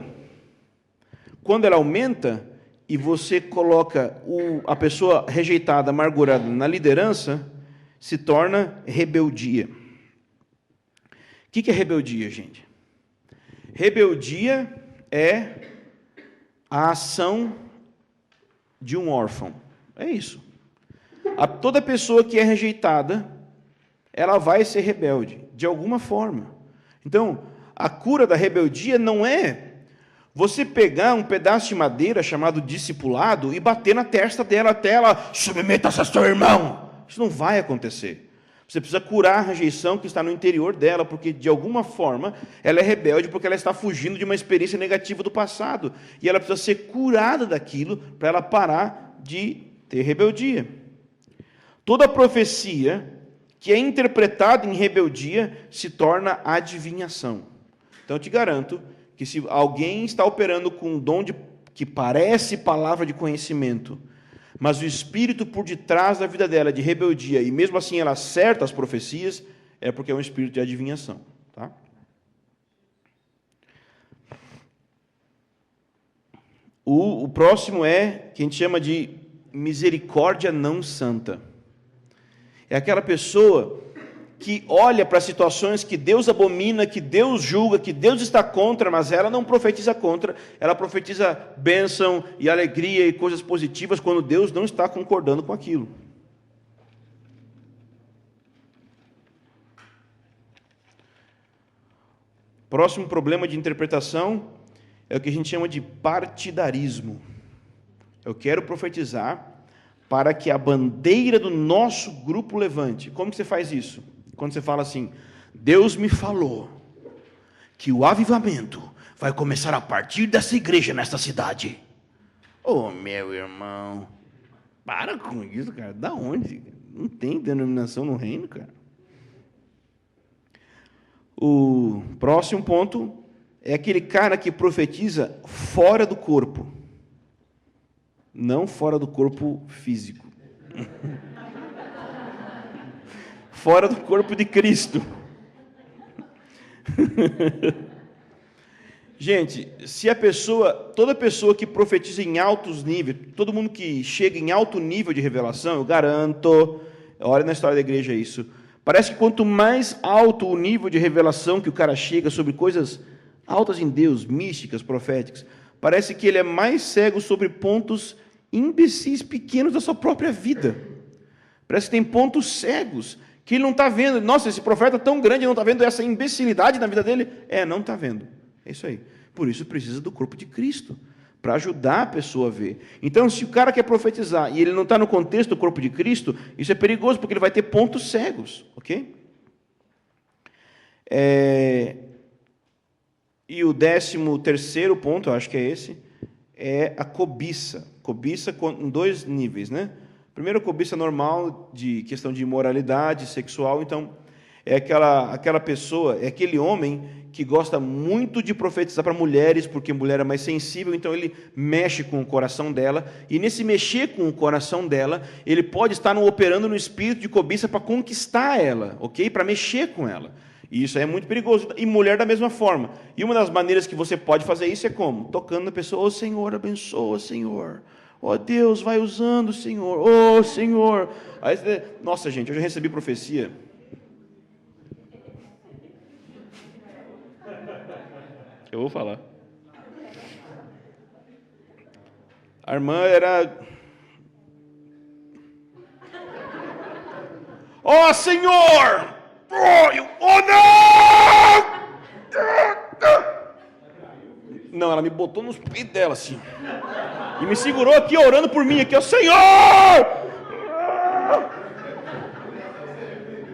quando ela aumenta, e você coloca a pessoa rejeitada, amargurada na liderança, se torna rebeldia. O que é rebeldia, gente? Rebeldia é a ação de um órfão. É isso. Toda pessoa que é rejeitada, ela vai ser rebelde, de alguma forma. Então, a cura da rebeldia não é você pegar um pedaço de madeira chamado discipulado e bater na testa dela até ela submeta-se a seu irmão. Isso não vai acontecer. Você precisa curar a rejeição que está no interior dela, porque de alguma forma ela é rebelde, porque ela está fugindo de uma experiência negativa do passado. E ela precisa ser curada daquilo para ela parar de ter rebeldia. Toda profecia que é interpretada em rebeldia se torna adivinhação. Então eu te garanto que se alguém está operando com um dom que parece palavra de conhecimento, mas o espírito por detrás da vida dela de rebeldia, e mesmo assim ela acerta as profecias, é porque é um espírito de adivinhação. Tá? O próximo é, que a gente chama de misericórdia não santa. É aquela pessoa que olha para situações que Deus abomina, que Deus julga, que Deus está contra, mas ela não profetiza contra, ela profetiza bênção e alegria e coisas positivas quando Deus não está concordando com aquilo. Próximo problema de interpretação é o que a gente chama de partidarismo. Eu quero profetizar para que a bandeira do nosso grupo levante. Como que você faz isso? Quando você fala assim, Deus me falou que o avivamento vai começar a partir dessa igreja nesta cidade. Oh, meu irmão, para com isso, cara. Da onde? Não tem denominação no reino, cara. O próximo ponto é aquele cara que profetiza fora do corpo. Não fora do corpo físico. Fora do corpo de Cristo. Gente, se a pessoa, toda pessoa que profetiza em altos níveis, todo mundo que chega em alto nível de revelação, eu garanto, olha na história da igreja isso, parece que quanto mais alto o nível de revelação que o cara chega sobre coisas altas em Deus, místicas, proféticas, parece que ele é mais cego sobre pontos imbecis pequenos da sua própria vida. Parece que tem pontos cegos que ele não está vendo. Nossa, esse profeta é tão grande, não está vendo essa imbecilidade na vida dele? Não está vendo. É isso aí. Por isso precisa do corpo de Cristo, para ajudar a pessoa a ver. Então, se o cara quer profetizar e ele não está no contexto do corpo de Cristo, isso é perigoso, porque ele vai ter pontos cegos, ok? E o 13º ponto, eu acho que é esse, é a cobiça. Cobiça em dois níveis, né? Primeiro, a cobiça normal, de questão de imoralidade sexual. Então, é aquela pessoa, é aquele homem que gosta muito de profetizar para mulheres, porque a mulher é mais sensível, então ele mexe com o coração dela, e nesse mexer com o coração dela, ele pode estar operando no espírito de cobiça para conquistar ela, ok? Para mexer com ela. E isso é muito perigoso. E mulher da mesma forma. E uma das maneiras que você pode fazer isso é como? Tocando na pessoa, ô Senhor, abençoa, Senhor. Ó Deus, vai usando, Senhor. Ô Senhor. Aí, nossa, gente, eu já recebi profecia. Eu vou falar. A irmã era... Ó Senhor! Oh, não! Não, ela me botou nos peitos dela, assim. E me segurou aqui, orando por mim, aqui, ó, Senhor!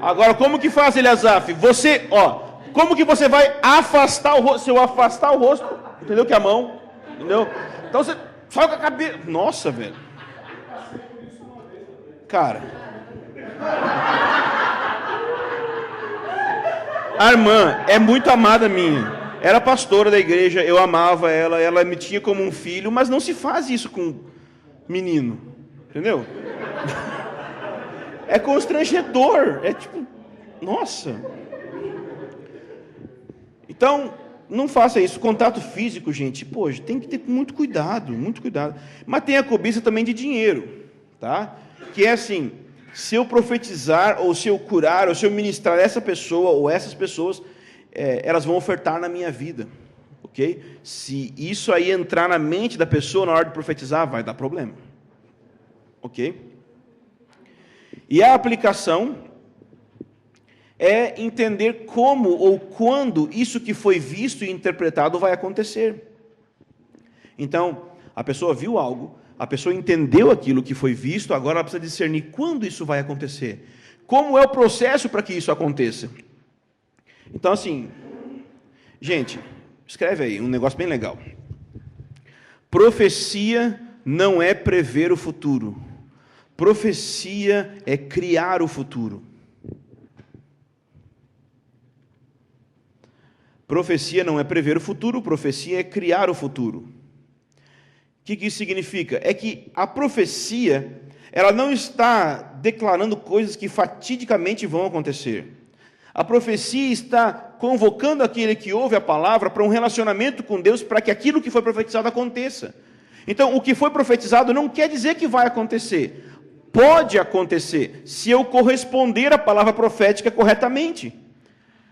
Agora, como que faz, Eliasaf? Você, como que você vai afastar o rosto? Se eu afastar o rosto, entendeu? Que é a mão, entendeu? Então você só com a cabeça. Nossa, velho. Cara. A irmã é muito amada minha. Era pastora da igreja, eu amava ela, ela me tinha como um filho, mas não se faz isso com menino, entendeu? É constrangedor, é tipo, nossa. Então, não faça isso. Contato físico, gente, poxa, tem que ter muito cuidado, muito cuidado. Mas tem a cobiça também de dinheiro, tá? Que é assim, se eu profetizar, ou se eu curar, ou se eu ministrar essa pessoa, ou essas pessoas, elas vão ofertar na minha vida, ok? Se isso aí entrar na mente da pessoa na hora de profetizar, vai dar problema, ok? E a aplicação é entender como ou quando isso que foi visto e interpretado vai acontecer. Então, a pessoa viu algo, a pessoa entendeu aquilo que foi visto, agora ela precisa discernir quando isso vai acontecer. Como é o processo para que isso aconteça? Então, assim, gente, escreve aí um negócio bem legal. Profecia não é prever o futuro. Profecia é criar o futuro. Profecia não é prever o futuro, profecia é criar o futuro. O que isso significa? É que a profecia, ela não está declarando coisas que fatidicamente vão acontecer. A profecia está convocando aquele que ouve a palavra para um relacionamento com Deus, para que aquilo que foi profetizado aconteça. Então, o que foi profetizado não quer dizer que vai acontecer. pode acontecer se eu corresponder à palavra profética corretamente.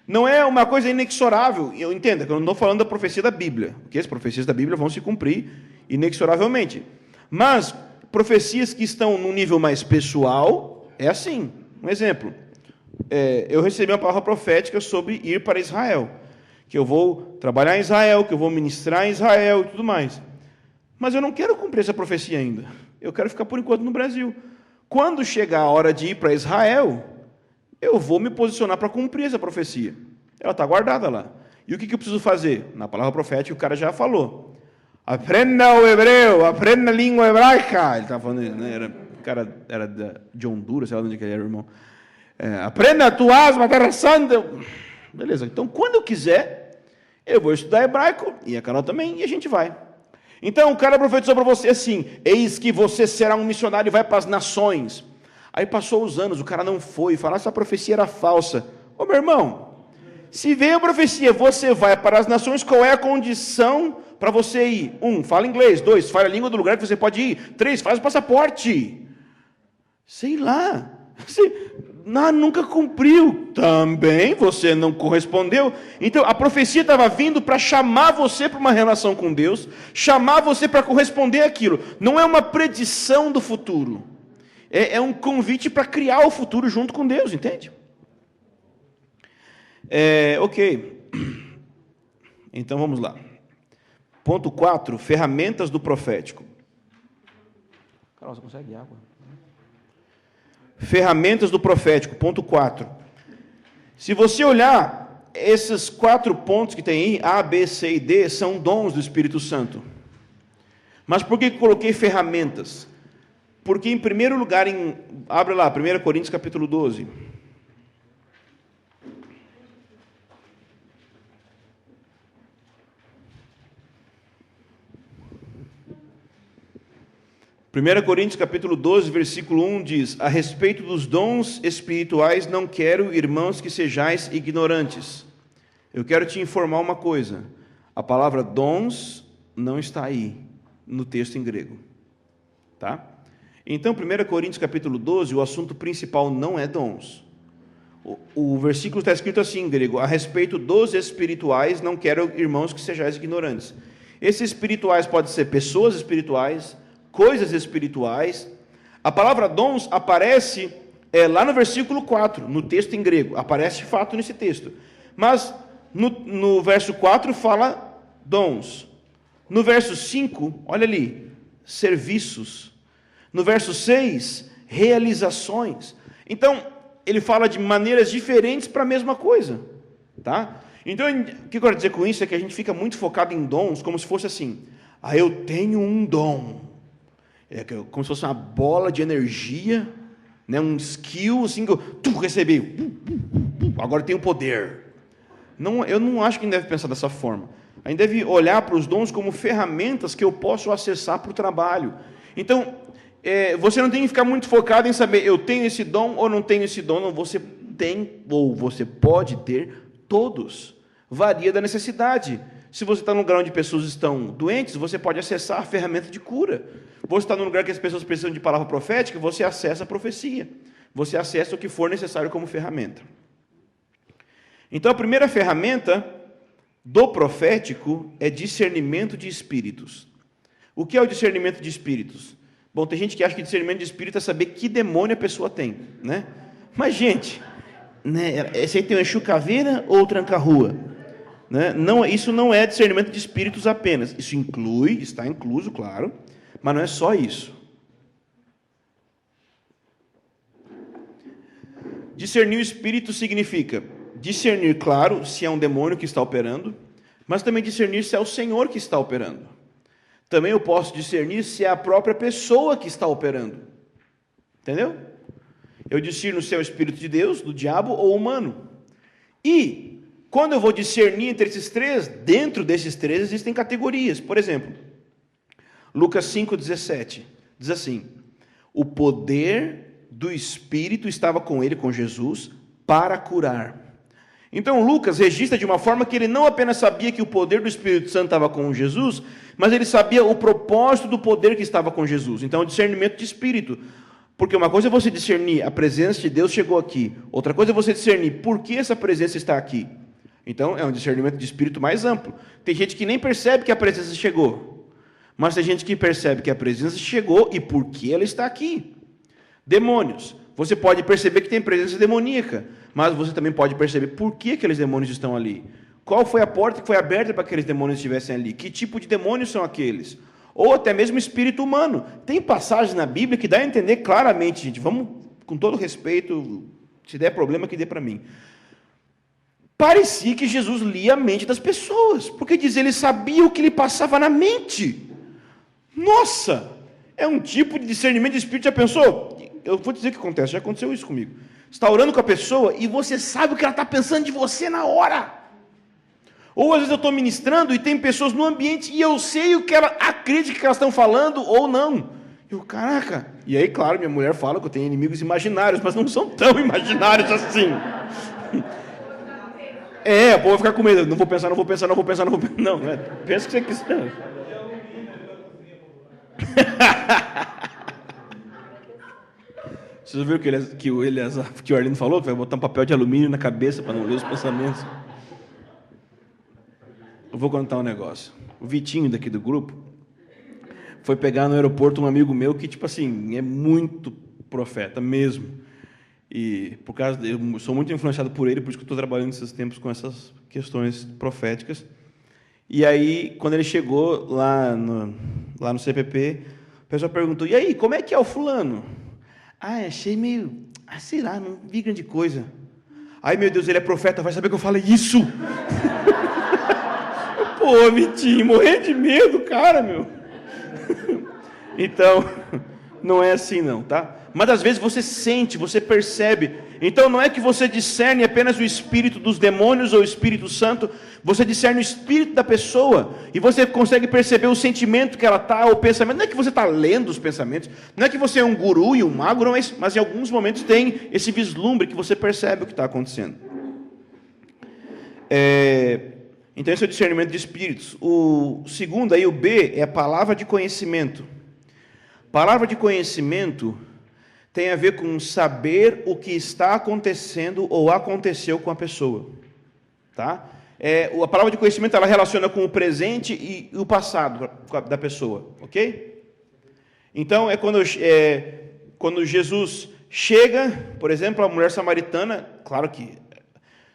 Não é uma coisa inexorável. Eu entendo que eu não estou falando da profecia da Bíblia, porque as profecias da Bíblia vão se cumprir inexoravelmente. Mas profecias que estão num nível mais pessoal, é assim. Um exemplo. Eu recebi uma palavra profética sobre ir para Israel, que eu vou trabalhar em Israel, que eu vou ministrar em Israel e tudo mais. Mas eu não quero cumprir essa profecia ainda. Eu quero ficar por enquanto no Brasil. Quando chegar a hora de ir para Israel, eu vou me posicionar para cumprir essa profecia. Ela está guardada lá. E o que eu preciso fazer? Na palavra profética o cara já falou. Aprenda o hebreu, aprenda a língua hebraica. Ele estava falando, né? O cara era de Honduras, sei lá onde ele era, irmão. Aprenda a tua asma, terra santa. Beleza, então quando eu quiser, eu vou estudar hebraico, e a Carol também, e a gente vai. Então o cara profetizou para você assim: eis que você será um missionário e vai para as nações. Aí passou os anos, o cara não foi, falou: essa profecia era falsa. Ô meu irmão, se veio a profecia, você vai para as nações, qual é a condição para você ir? 1, fala inglês. 2, fala a língua do lugar que você pode ir. 3, faz o passaporte. Sei lá. Você nunca cumpriu. Também você não correspondeu. Então a profecia estava vindo para chamar você para uma relação com Deus, chamar você para corresponder àquilo. Não é uma predição do futuro. É um convite para criar o futuro junto com Deus, entende? Ok. Então vamos lá. Ponto 4, ferramentas do profético. Carol, você consegue água? Ferramentas do profético, ponto 4. Se você olhar, esses 4 pontos que tem aí, A, B, C e D, são dons do Espírito Santo. Mas por que coloquei ferramentas? Porque em primeiro lugar, abre lá, 1 Coríntios capítulo 12. Primeira Coríntios capítulo 12, versículo 1 diz: a respeito dos dons espirituais não quero, irmãos, que sejais ignorantes. Eu quero te informar uma coisa: a palavra dons não está aí no texto em grego, tá? Então, 1 Coríntios capítulo 12, o assunto principal não é dons. O versículo está escrito assim em grego: a respeito dos espirituais, não quero, irmãos, que sejais ignorantes. Esses espirituais podem ser pessoas espirituais, coisas espirituais. A palavra dons aparece lá no versículo 4, no texto em grego. Aparece de fato nesse texto. Mas no verso 4 fala dons. No verso 5, olha ali, serviços. No verso 6, realizações. Então, ele fala de maneiras diferentes para a mesma coisa. Tá? Então, o que eu quero dizer com isso é que a gente fica muito focado em dons, como se fosse assim: eu tenho um dom. Como se fosse uma bola de energia, né? Um skill, assim, que eu recebi. Agora eu tenho poder. Não, eu não acho que a gente deve pensar dessa forma. A gente deve olhar para os dons como ferramentas que eu posso acessar para o trabalho. Então, você não tem que ficar muito focado em saber, eu tenho esse dom ou não tenho esse dom. Não, você tem, ou você pode ter todos. Varia da necessidade. Se você está num lugar onde pessoas estão doentes, você pode acessar a ferramenta de cura. Você está num lugar que as pessoas precisam de palavra profética, você acessa a profecia. Você acessa o que for necessário como ferramenta. Então, a primeira ferramenta do profético é discernimento de espíritos. O que é o discernimento de espíritos? Bom, tem gente que acha que discernimento de espírito é saber que demônio a pessoa tem, né? Mas, gente, né, esse aí tem um Exu Caveira ou tranca-rua? Né? Não, isso não é discernimento de espíritos apenas. Isso inclui, está incluso, claro, mas não é só isso. Discernir o espírito significa discernir, claro, se é um demônio que está operando, mas também discernir se é o Senhor que está operando. Também eu posso discernir se é a própria pessoa que está operando. Entendeu? Eu discerno se é o Espírito de Deus, do diabo ou humano. E, quando eu vou discernir entre esses três, dentro desses três existem categorias. Por exemplo, Lucas 5,17, diz assim: o poder do Espírito estava com ele, com Jesus, para curar. Então Lucas registra de uma forma que ele não apenas sabia que o poder do Espírito Santo estava com Jesus, mas ele sabia o propósito do poder que estava com Jesus. Então, o discernimento de espírito. Porque uma coisa é você discernir a presença de Deus chegou aqui, outra coisa é você discernir por que essa presença está aqui. Então, é um discernimento de espírito mais amplo. Tem gente que nem percebe que a presença chegou, mas tem gente que percebe que a presença chegou e por que ela está aqui. Demônios. Você pode perceber que tem presença demoníaca, mas você também pode perceber por que aqueles demônios estão ali. Qual foi a porta que foi aberta para que aqueles demônios estivessem ali? Que tipo de demônios são aqueles? Ou até mesmo espírito humano. Tem passagens na Bíblia que dá a entender claramente, gente, vamos, com todo respeito, se der problema que dê para mim. Parecia que Jesus lia a mente das pessoas, porque diz, ele sabia o que lhe passava na mente. Nossa, é um tipo de discernimento de espírito, já pensou? Eu vou dizer o que acontece, já aconteceu isso comigo. Você está orando com a pessoa e você sabe o que ela está pensando de você na hora. Ou às vezes eu estou ministrando e tem pessoas no ambiente e eu sei o que ela acredita que elas estão falando ou não. Eu, caraca. E aí, claro, minha mulher fala que eu tenho inimigos imaginários, mas não são tão imaginários assim. O povo vai ficar com medo. Não vou pensar. Não, pensa o que você quiser. Vocês viram que o Arlindo falou? Que vai botar um papel de alumínio na cabeça para não ler os pensamentos. Eu vou contar um negócio. O Vitinho daqui do grupo foi pegar no aeroporto um amigo meu que, tipo assim, é muito profeta mesmo. E por causa eu sou muito influenciado por ele, por isso que eu estou trabalhando nesses tempos com essas questões proféticas. E aí, quando ele chegou lá no CPP, o pessoal perguntou, e aí, como é que é o fulano? Achei meio, sei lá, não vi grande coisa. Ai, meu Deus, ele é profeta, vai saber que eu falei isso. Pô, Vitinho, morrendo de medo, cara, meu. Então, não é assim não, tá? Mas às vezes você sente, você percebe. Então não é que você discerne apenas o espírito dos demônios ou o Espírito Santo, você discerne o espírito da pessoa e você consegue perceber o sentimento que ela está, o pensamento. Não é que você está lendo os pensamentos, não é que você é um guru e um mago, não é isso, mas em alguns momentos tem esse vislumbre que você percebe o que está acontecendo. Então esse é o discernimento de espíritos. O segundo aí, o B, é a palavra de conhecimento. Palavra de conhecimento tem a ver com saber o que está acontecendo ou aconteceu com a pessoa. Tá? A palavra de conhecimento ela relaciona com o presente e o passado da pessoa. Ok? Então quando Jesus chega, por exemplo, a mulher samaritana, claro que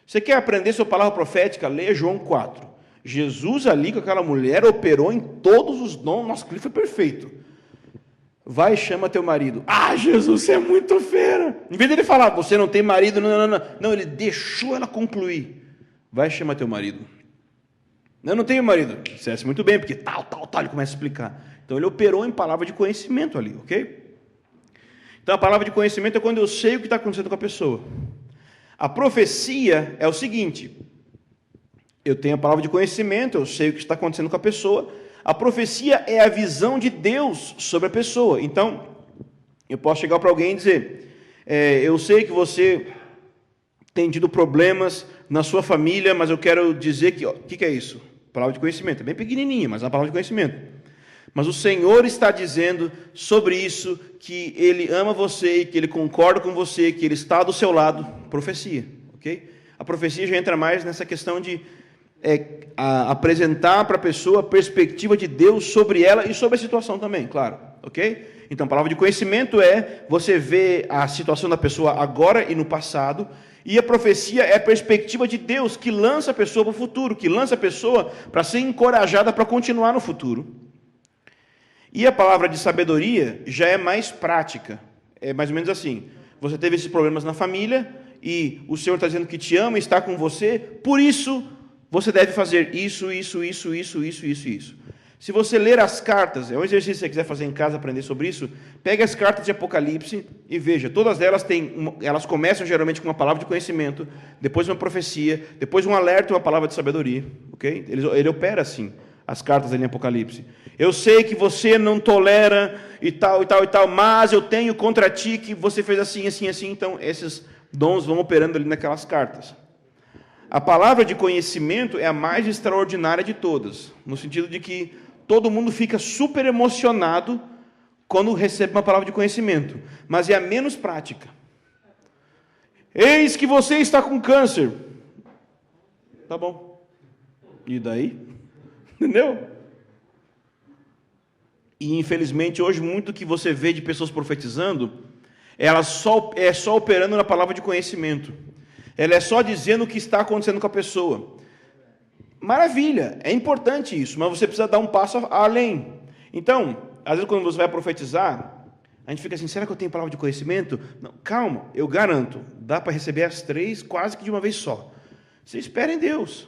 você quer aprender sua palavra profética? Leia João 4. Jesus ali com aquela mulher operou em todos os dons. Nossa, aquilo foi perfeito. Vai e chama teu marido. Jesus, você é muito fera. Em vez dele falar, você não tem marido, não, ele deixou ela concluir. Vai e chama teu marido. Eu não tenho marido. Dissesse muito bem, porque tal, ele começa a explicar. Então ele operou em palavra de conhecimento ali, ok? Então a palavra de conhecimento é quando eu sei o que está acontecendo com a pessoa. A profecia é o seguinte, eu tenho a palavra de conhecimento, eu sei o que está acontecendo com a pessoa. A profecia é a visão de Deus sobre a pessoa. Então, eu posso chegar para alguém e dizer, eu sei que você tem tido problemas na sua família, mas eu quero dizer que, o que é isso? Palavra de conhecimento, é bem pequenininha, mas é uma palavra de conhecimento. Mas o Senhor está dizendo sobre isso, que Ele ama você, que Ele concorda com você, que Ele está do seu lado. Profecia, ok? A profecia já entra mais nessa questão de apresentar para a pessoa a perspectiva de Deus sobre ela e sobre a situação também, claro, ok? Então, a palavra de conhecimento é você ver a situação da pessoa agora e no passado, e a profecia é a perspectiva de Deus que lança a pessoa para o futuro, que lança a pessoa para ser encorajada para continuar no futuro. E a palavra de sabedoria já é mais prática, é mais ou menos assim, você teve esses problemas na família, e o Senhor está dizendo que te ama, está com você, por isso você deve fazer isso. Se você ler as cartas, é um exercício que você quiser fazer em casa, aprender sobre isso, pegue as cartas de Apocalipse e veja, todas elas elas começam geralmente com uma palavra de conhecimento, depois uma profecia, depois um alerta e uma palavra de sabedoria, ok? Ele opera assim, as cartas ali em Apocalipse. Eu sei que você não tolera e tal, mas eu tenho contra ti que você fez assim, então esses dons vão operando ali naquelas cartas. A palavra de conhecimento é a mais extraordinária de todas, no sentido de que todo mundo fica super emocionado quando recebe uma palavra de conhecimento, mas é a menos prática. Eis que você está com câncer. Tá bom. E daí? Entendeu? E infelizmente hoje muito que você vê de pessoas profetizando, ela é só operando na palavra de conhecimento. Ela é só dizendo o que está acontecendo com a pessoa. Maravilha, é importante isso, mas você precisa dar um passo além. Então, às vezes quando você vai profetizar, a gente fica assim, será que eu tenho palavra de conhecimento? Não, calma, eu garanto, dá para receber as 3 quase que de uma vez só. Você espera em Deus.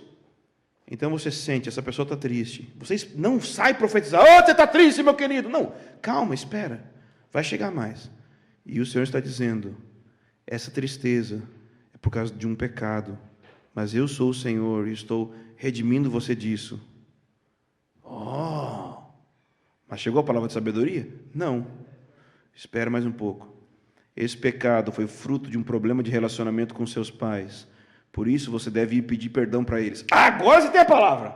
Então você sente, essa pessoa está triste. Você não sai profetizar, oh, você está triste, meu querido. Não, calma, espera, vai chegar mais. E o Senhor está dizendo, essa tristeza é por causa de um pecado, mas eu sou o Senhor e estou redimindo você disso. Oh, mas chegou a palavra de sabedoria? Não. Espera mais um pouco. Esse pecado foi fruto de um problema de relacionamento com seus pais. Por isso você deve ir pedir perdão para eles. Agora você tem a palavra.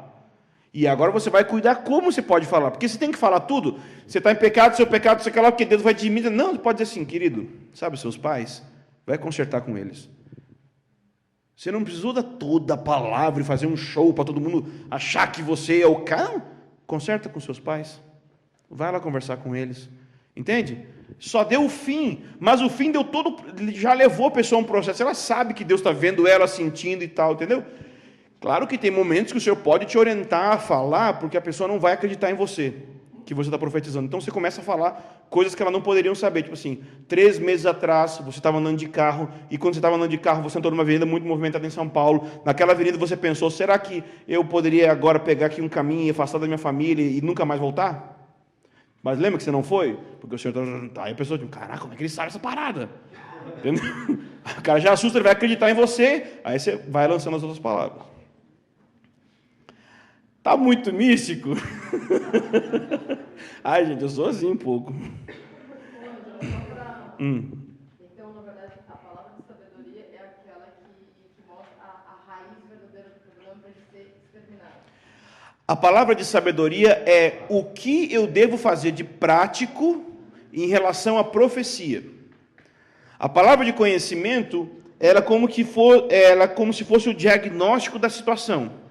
E agora você vai cuidar como você pode falar. Porque você tem que falar tudo. Você está em pecado, seu pecado, você quer lá, porque Deus vai te imitar. Não, você pode dizer assim, querido, sabe os seus pais? Vai consertar com eles. Você não precisou dar toda a palavra e fazer um show para todo mundo achar que você é o cara. Não. Conserta com seus pais. Vai lá conversar com eles. Entende? Só deu o fim, mas o fim deu todo, já levou a pessoa a um processo. Ela sabe que Deus está vendo ela, sentindo e tal, entendeu? Claro que tem momentos que o Senhor pode te orientar a falar, porque a pessoa não vai acreditar em você, que você está profetizando. Então você começa a falar coisas que ela não poderiam saber. Tipo assim, 3 meses atrás, você estava andando de carro, e quando você estava andando de carro, você entrou numa avenida muito movimentada em São Paulo. Naquela avenida você pensou, será que eu poderia agora pegar aqui um caminho e afastar da minha família e nunca mais voltar? Mas lembra que você não foi? Porque o Senhor está... Aí a pessoa diz, caraca, como é que ele sabe essa parada? Entendeu? O cara já assusta, ele vai acreditar em você, aí você vai lançando as outras palavras. Tá muito místico? Ai, gente, eu sou assim um pouco. Então, na verdade, a palavra de sabedoria é aquela que mostra a raiz verdadeira do problema para ele ser exterminado. A palavra de sabedoria é o que eu devo fazer de prático em relação à profecia. A palavra de conhecimento, ela é como se fosse o diagnóstico da situação.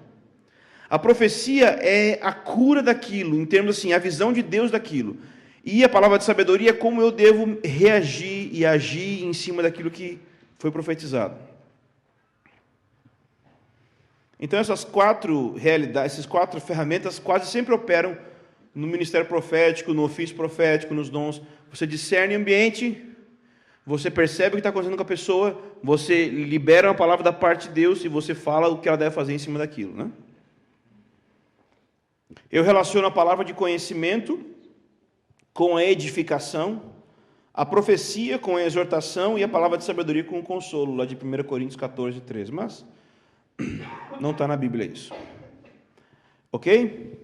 A profecia é a cura daquilo, em termos assim, a visão de Deus daquilo. E a palavra de sabedoria é como eu devo reagir e agir em cima daquilo que foi profetizado. Então essas 4 realidades, essas 4 ferramentas quase sempre operam no ministério profético, no ofício profético, nos dons. Você discerne o ambiente, você percebe o que está acontecendo com a pessoa, você libera uma palavra da parte de Deus e você fala o que ela deve fazer em cima daquilo, né? Eu relaciono a palavra de conhecimento com a edificação, a profecia com a exortação e a palavra de sabedoria com o consolo, lá de 1 Coríntios 14, 13. Mas não está na Bíblia isso. Ok?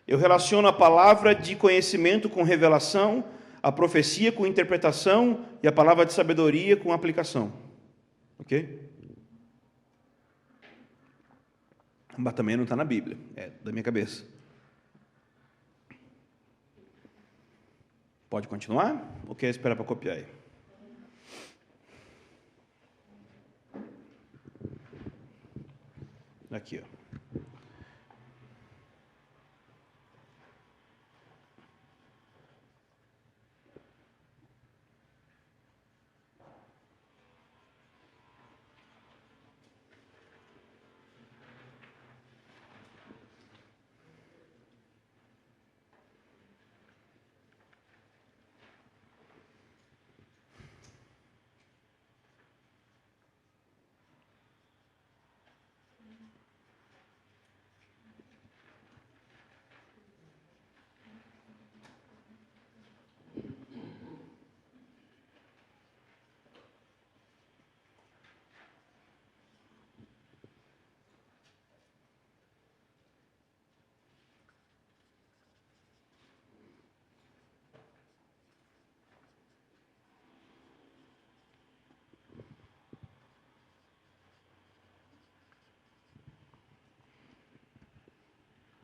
Eu relaciono a palavra de conhecimento com revelação, a profecia com interpretação e a palavra de sabedoria com aplicação. Ok? Mas também não está na Bíblia, é da minha cabeça. Pode continuar? Ou quer esperar para copiar aí? Aqui, ó.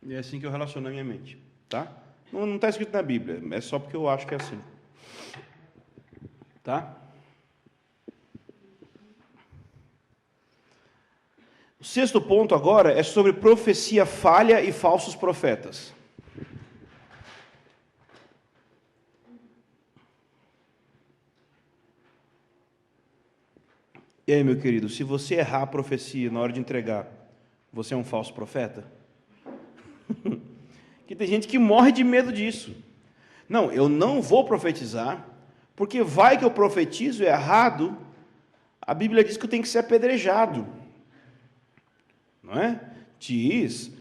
E é assim que eu relaciono a minha mente, tá? Não está escrito na Bíblia, é só porque eu acho que é assim. Tá? O sexto ponto agora é sobre profecia falha e falsos profetas. E aí, meu querido, se você errar a profecia na hora de entregar, você é um falso profeta? Que tem gente que morre de medo disso. Não, eu não vou profetizar, porque vai que eu profetizo errado, a Bíblia diz que eu tenho que ser apedrejado. Não é? Diz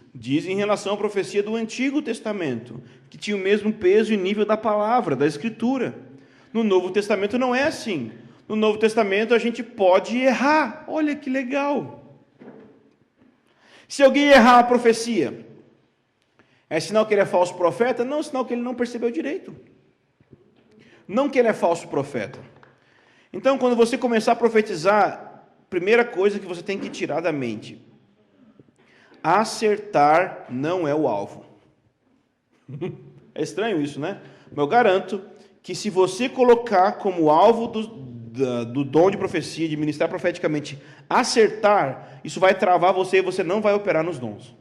em relação à profecia do Antigo Testamento, que tinha o mesmo peso e nível da palavra, da Escritura. No Novo Testamento não é assim. No Novo Testamento a gente pode errar. Olha que legal. Se alguém errar a profecia, é sinal que ele é falso profeta? Não, é sinal que ele não percebeu direito. Não que ele é falso profeta. Então, quando você começar a profetizar, primeira coisa que você tem que tirar da mente: acertar não é o alvo. É estranho isso, né? Mas eu garanto que se você colocar como alvo do dom de profecia, de ministrar profeticamente, acertar, isso vai travar você e você não vai operar nos dons.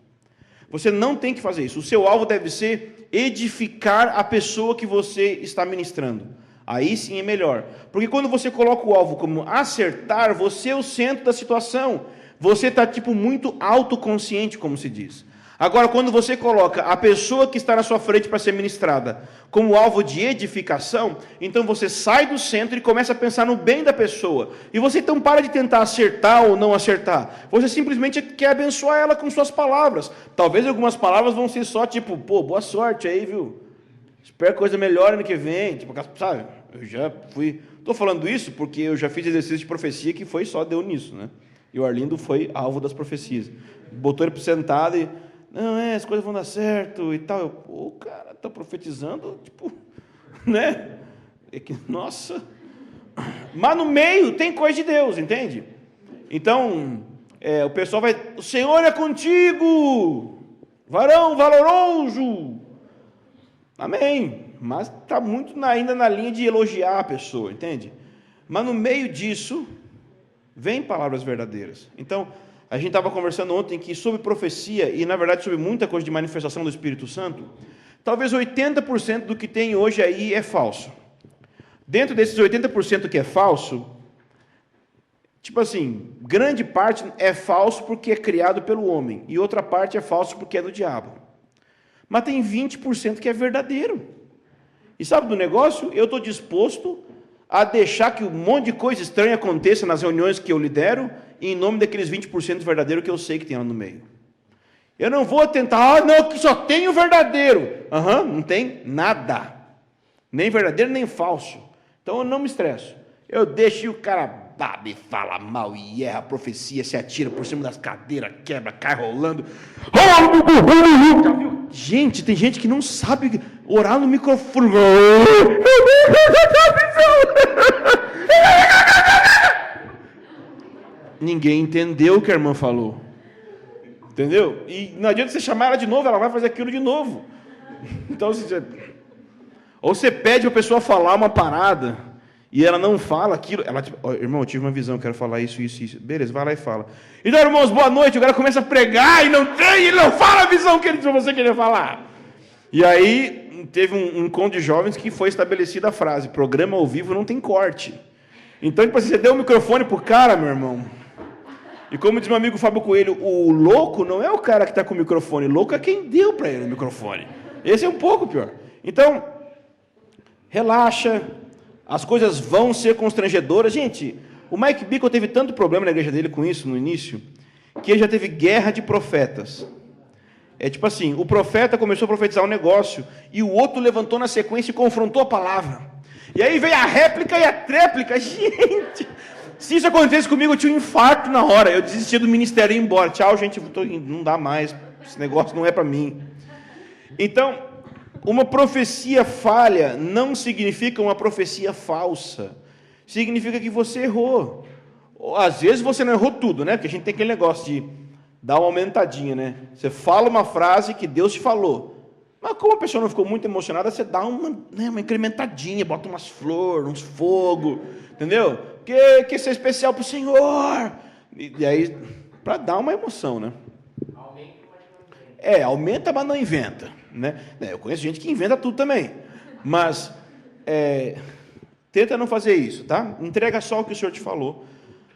Você não tem que fazer isso. O seu alvo deve ser edificar a pessoa que você está ministrando. Aí sim é melhor. Porque quando você coloca o alvo como acertar, você é o centro da situação. Você está muito autoconsciente, como se diz. Agora, quando você coloca a pessoa que está na sua frente para ser ministrada como alvo de edificação, então você sai do centro e começa a pensar no bem da pessoa. E você então para de tentar acertar ou não acertar. Você simplesmente quer abençoar ela com suas palavras. Talvez algumas palavras vão ser só boa sorte aí, viu? Espero que coisa melhor ano que vem. Sabe? Eu já fui... Estou falando isso porque eu já fiz exercício de profecia que deu nisso, né? E o Arlindo foi alvo das profecias. Botou ele sentado e... Não, as coisas vão dar certo e tal. Cara, tá profetizando, né? É que, nossa. Mas no meio tem coisa de Deus, entende? Então, o pessoal vai... O Senhor é contigo, varão valoroso. Amém. Mas está muito ainda na linha de elogiar a pessoa, entende? Mas no meio disso, vem palavras verdadeiras. Então, a gente estava conversando ontem que sobre profecia, e na verdade sobre muita coisa de manifestação do Espírito Santo, talvez 80% do que tem hoje aí é falso. Dentro desses 80% que é falso, grande parte é falso porque é criado pelo homem, e outra parte é falso porque é do diabo. Mas tem 20% que é verdadeiro. E sabe do negócio? Eu estou disposto a deixar que um monte de coisa estranha aconteça nas reuniões que eu lidero, em nome daqueles 20% verdadeiro que eu sei que tem lá no meio. Eu não vou tentar, que só tem o verdadeiro. Não tem nada. Nem verdadeiro, nem falso. Então eu não me estresso. Eu deixo o cara baba e fala mal e erra a profecia, se atira por cima das cadeiras, quebra, cai rolando. Já viu? Gente, tem gente que não sabe orar no microfone. Ninguém entendeu o que a irmã falou. Entendeu? E não adianta você chamar ela de novo, ela vai fazer aquilo de novo. Então, ou você pede para a pessoa falar uma parada e ela não fala aquilo. Ela irmão, eu tive uma visão, quero falar isso. Beleza, vai lá e fala. Então, irmãos, boa noite. O cara começa a pregar e ele não fala a visão que você queria falar. E aí, teve um encontro de jovens que foi estabelecida a frase: programa ao vivo não tem corte. Então, você deu o microfone pro cara, meu irmão. E como diz meu amigo Fábio Coelho, o louco não é o cara que está com o microfone, louco é quem deu para ele o microfone. Esse é um pouco pior. Então, relaxa, as coisas vão ser constrangedoras. Gente, o Mike Bickle teve tanto problema na igreja dele com isso no início, que ele já teve guerra de profetas. É o profeta começou a profetizar um negócio, e o outro levantou na sequência e confrontou a palavra. E aí veio a réplica e a tréplica. Gente... Se isso acontecesse comigo, eu tinha um infarto na hora. Eu desistia do ministério e ia embora. Tchau, gente, não dá mais. Esse negócio não é para mim. Então, uma profecia falha não significa uma profecia falsa. Significa que você errou. Às vezes você não errou tudo, né? Porque a gente tem aquele negócio de dar uma aumentadinha, né? Você fala uma frase que Deus te falou. Mas como a pessoa não ficou muito emocionada, você dá uma incrementadinha, bota umas flores, uns fogos, entendeu? Que isso é especial para o Senhor. E aí, para dar uma emoção, né? Aumenta, mas não inventa, né? Eu conheço gente que inventa tudo também, mas tenta não fazer isso, tá? Entrega só o que o Senhor te falou.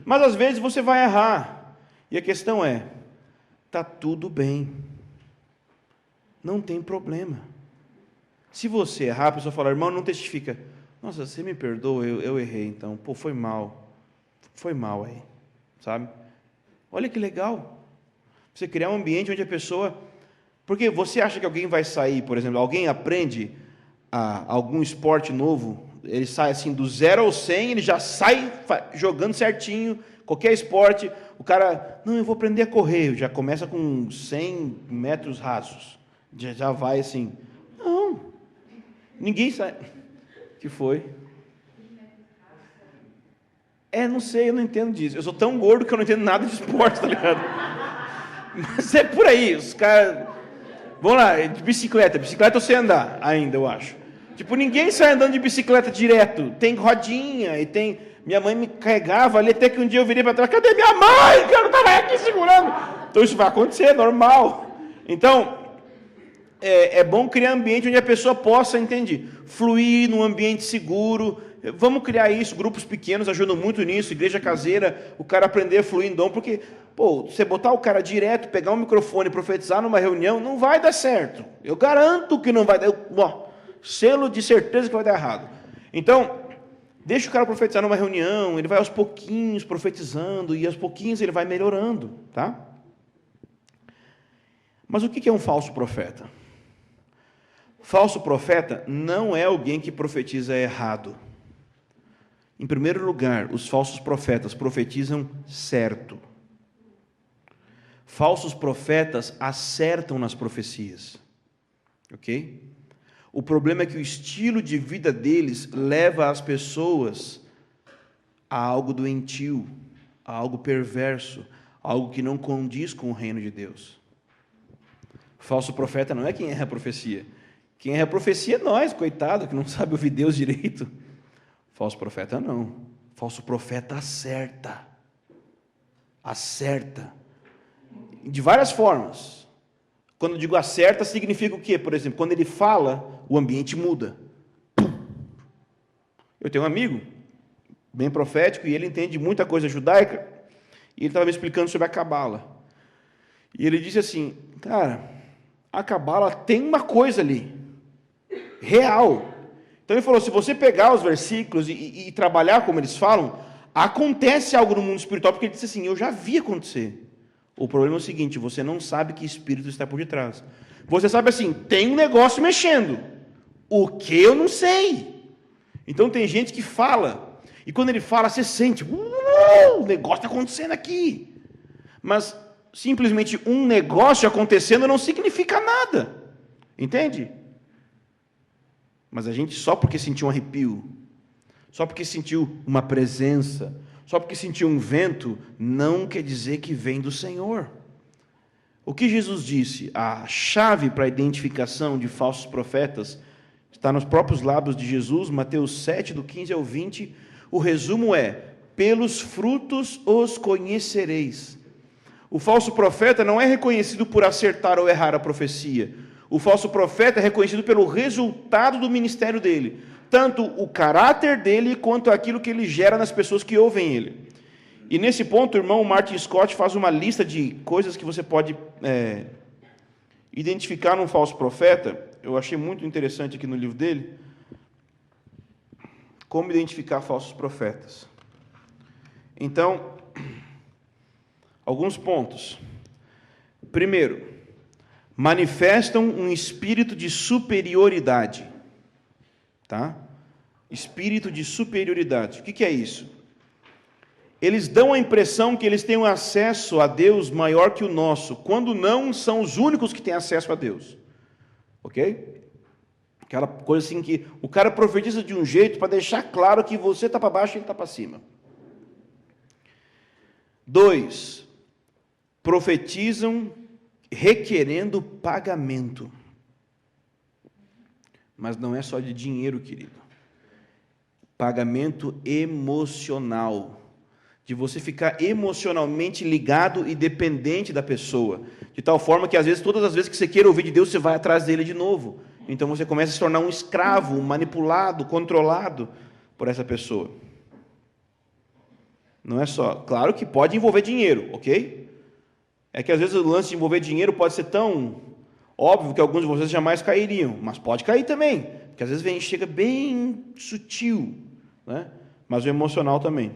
Mas às vezes você vai errar, e a questão é, tá tudo bem, não tem problema. Se você errar, a pessoa fala, irmão, não testifica. Nossa, você me perdoa, eu errei, então, foi mal aí, sabe? Olha que legal, você criar um ambiente onde a pessoa... Porque você acha que alguém vai sair, por exemplo, alguém aprende algum esporte novo, ele sai assim do 0 ao 100, ele já sai jogando certinho, qualquer esporte, o cara, não, eu vou aprender a correr, já começa com 100 metros rasos, já vai assim, não, ninguém sai, que foi? Não sei, eu não entendo disso, eu sou tão gordo que eu não entendo nada de esporte, tá ligado? Mas é por aí, os caras, vamos lá, de bicicleta eu sei andar ainda, eu acho. Tipo, ninguém sai andando de bicicleta direto. Tem rodinha e tem... Minha mãe me carregava ali, até que um dia eu virei para trás. Cadê minha mãe? Que eu não estava aqui segurando. Então, isso vai acontecer, é normal. Então, é bom criar um ambiente onde a pessoa possa, entende? Fluir num ambiente seguro. Vamos criar isso. Grupos pequenos ajudam muito nisso. Igreja caseira, o cara aprender a fluir em dom. Porque, você botar o cara direto, pegar um microfone e profetizar numa reunião, não vai dar certo. Eu garanto que não vai dar. Selo de certeza que vai dar errado. Então, deixa o cara profetizar numa reunião, ele vai aos pouquinhos profetizando, e aos pouquinhos ele vai melhorando, tá? Mas o que é um falso profeta? Falso profeta não é alguém que profetiza errado. Em primeiro lugar, os falsos profetas profetizam certo. Falsos profetas acertam nas profecias. Ok? O problema é que o estilo de vida deles leva as pessoas a algo doentio, a algo perverso, a algo que não condiz com o reino de Deus. Falso profeta não é quem erra a profecia. Quem erra a profecia é nós, coitado, que não sabe ouvir Deus direito. Falso profeta não. Falso profeta acerta. Acerta. De várias formas. Quando eu digo acerta, significa o quê? Por exemplo, quando ele fala, o ambiente muda. Eu tenho um amigo, bem profético, e ele entende muita coisa judaica, e ele estava me explicando sobre a Cabala. E ele disse assim, cara, a Cabala tem uma coisa ali, real. Então ele falou, se você pegar os versículos e trabalhar como eles falam, acontece algo no mundo espiritual, porque ele disse assim, eu já vi acontecer. O problema é o seguinte, você não sabe que espírito está por detrás. Você sabe assim, tem um negócio mexendo. O que eu não sei. Então tem gente que fala, e quando ele fala, você sente, o negócio está acontecendo aqui. Mas simplesmente um negócio acontecendo não significa nada. Entende? Mas a gente, só porque sentiu um arrepio, só porque sentiu uma presença, só porque sentiu um vento, não quer dizer que vem do Senhor. O que Jesus disse, a chave para a identificação de falsos profetas, está nos próprios lábios de Jesus, Mateus 7, do 15 ao 20, o resumo é, pelos frutos os conhecereis. O falso profeta não é reconhecido por acertar ou errar a profecia. O falso profeta é reconhecido pelo resultado do ministério dele, tanto o caráter dele, quanto aquilo que ele gera nas pessoas que ouvem ele. E nesse ponto, o irmão Martin Scott faz uma lista de coisas que você pode identificar num falso profeta. Eu achei muito interessante aqui no livro dele, como identificar falsos profetas. Então, alguns pontos. Primeiro, manifestam um espírito de superioridade. Tá? Espírito de superioridade. O que é isso? Eles dão a impressão que eles têm um acesso a Deus maior que o nosso, quando não são os únicos que têm acesso a Deus. Ok? Aquela coisa assim que o cara profetiza de um jeito para deixar claro que você está para baixo e ele está para cima. 2. Profetizam requerendo pagamento. Mas não é só de dinheiro, querido. Pagamento emocional. De você ficar emocionalmente ligado e dependente da pessoa. De tal forma que, às vezes, todas as vezes que você queira ouvir de Deus, você vai atrás dele de novo. Então, você começa a se tornar um escravo, um manipulado, controlado por essa pessoa. Não é só... Claro que pode envolver dinheiro, ok? É que, às vezes, o lance de envolver dinheiro pode ser tão óbvio que alguns de vocês jamais cairiam. Mas pode cair também. Porque, às vezes, chega bem sutil, né? Mas o emocional também.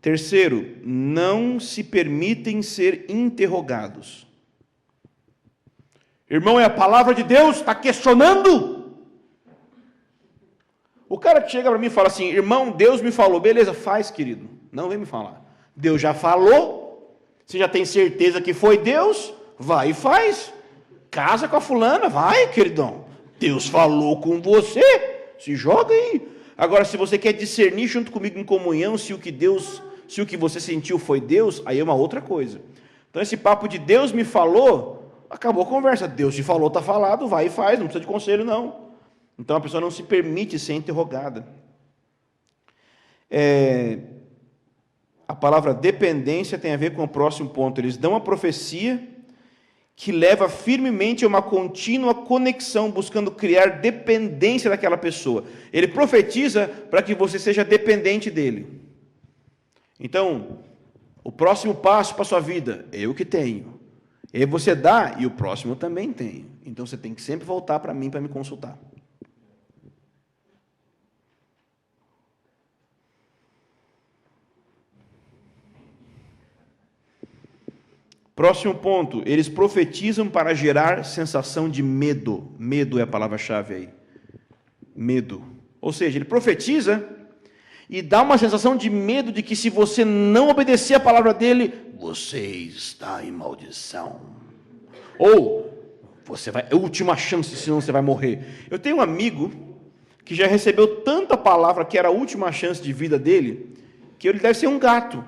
Terceiro, não se permitem ser interrogados. Irmão, é a palavra de Deus? Está questionando? O cara que chega para mim e fala assim, irmão, Deus me falou. Beleza, faz, querido. Não vem me falar. Deus já falou. Você já tem certeza que foi Deus? Vai e faz. Casa com a fulana, vai, queridão. Deus falou com você. Se joga aí. Agora, se você quer discernir junto comigo em comunhão se o que você sentiu foi Deus, aí é uma outra coisa. Então, esse papo de Deus me falou, acabou a conversa. Deus te falou, está falado, vai e faz, não precisa de conselho, não. Então, a pessoa não se permite ser interrogada. A palavra dependência tem a ver com o próximo ponto. Eles dão a profecia que leva firmemente a uma contínua conexão, buscando criar dependência daquela pessoa. Ele profetiza para que você seja dependente dele. Então, o próximo passo para a sua vida, eu que tenho. E aí você dá, e o próximo eu também tenho. Então, você tem que sempre voltar para mim para me consultar. Próximo ponto, eles profetizam para gerar sensação de medo. Medo é a palavra-chave aí. Medo. Ou seja, ele profetiza e dá uma sensação de medo de que se você não obedecer a palavra dele, você está em maldição. Ou, é a última chance, senão você vai morrer. Eu tenho um amigo que já recebeu tanta palavra que era a última chance de vida dele, que ele deve ser um gato.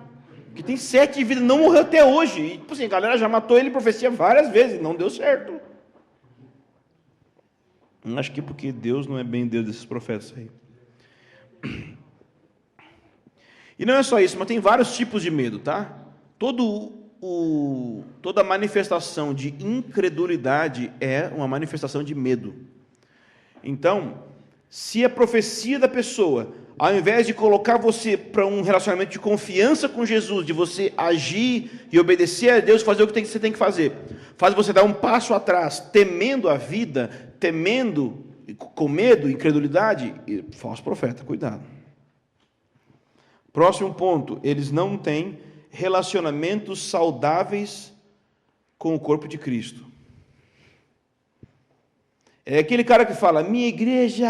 Que tem 7 de vida, não morreu até hoje. E, tipo assim, a galera já matou ele em profecia várias vezes, não deu certo. Acho que porque Deus não é bem Deus desses profetas aí. E não é só isso, mas tem vários tipos de medo, tá? Toda manifestação de incredulidade é uma manifestação de medo. Então, se a profecia da pessoa, ao invés de colocar você para um relacionamento de confiança com Jesus, de você agir e obedecer a Deus, fazer o que você tem que fazer, faz você dar um passo atrás, temendo a vida, com medo, incredulidade, falso profeta, cuidado. Próximo ponto, eles não têm relacionamentos saudáveis com o corpo de Cristo. É aquele cara que fala, minha igreja,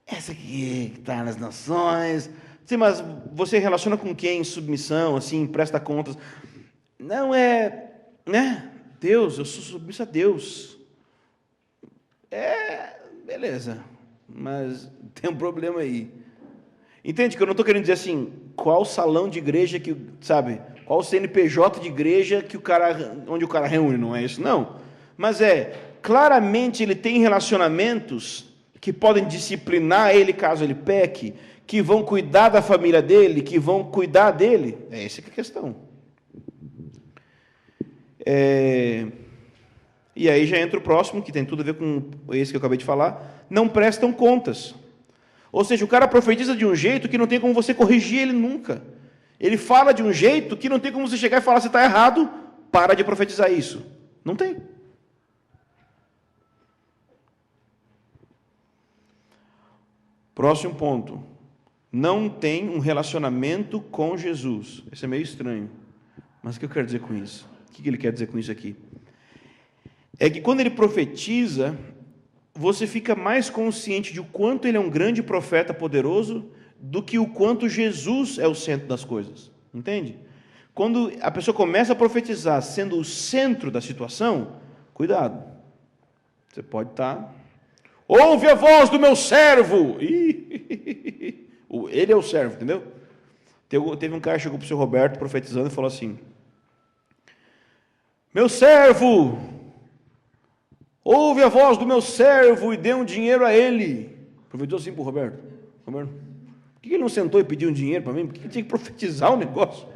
essa aqui que está nas nações, sim, mas você relaciona com quem em submissão, assim, presta contas? Não é, né? Deus, eu sou submisso a Deus. Beleza, mas tem um problema aí. Entende que eu não estou querendo dizer assim, qual salão de igreja que, sabe, qual CNPJ de igreja onde o cara reúne, não é isso, não. Mas claramente ele tem relacionamentos que podem disciplinar ele caso ele peque, que vão cuidar da família dele, que vão cuidar dele. Essa que é a questão. E aí já entra o próximo, que tem tudo a ver com esse que eu acabei de falar, não prestam contas. Ou seja, o cara profetiza de um jeito que não tem como você corrigir ele nunca. Ele fala de um jeito que não tem como você chegar e falar, você está errado, para de profetizar isso. Não tem. Próximo ponto. Não tem um relacionamento com Jesus. Isso é meio estranho. Mas o que eu quero dizer com isso? O que ele quer dizer com isso aqui? É que quando ele profetiza, você fica mais consciente de o quanto ele é um grande profeta poderoso do que o quanto Jesus é o centro das coisas. Entende? Quando a pessoa começa a profetizar sendo o centro da situação, cuidado. Você pode estar... Ouve a voz do meu servo! Ele é o servo, entendeu? Teve um cara que chegou para o seu Roberto profetizando e falou assim, meu servo, ouve a voz do meu servo e dê um dinheiro a ele. Profetizou assim para o Roberto. Roberto, por que ele não sentou e pediu um dinheiro para mim? Por que ele tinha que profetizar o negócio?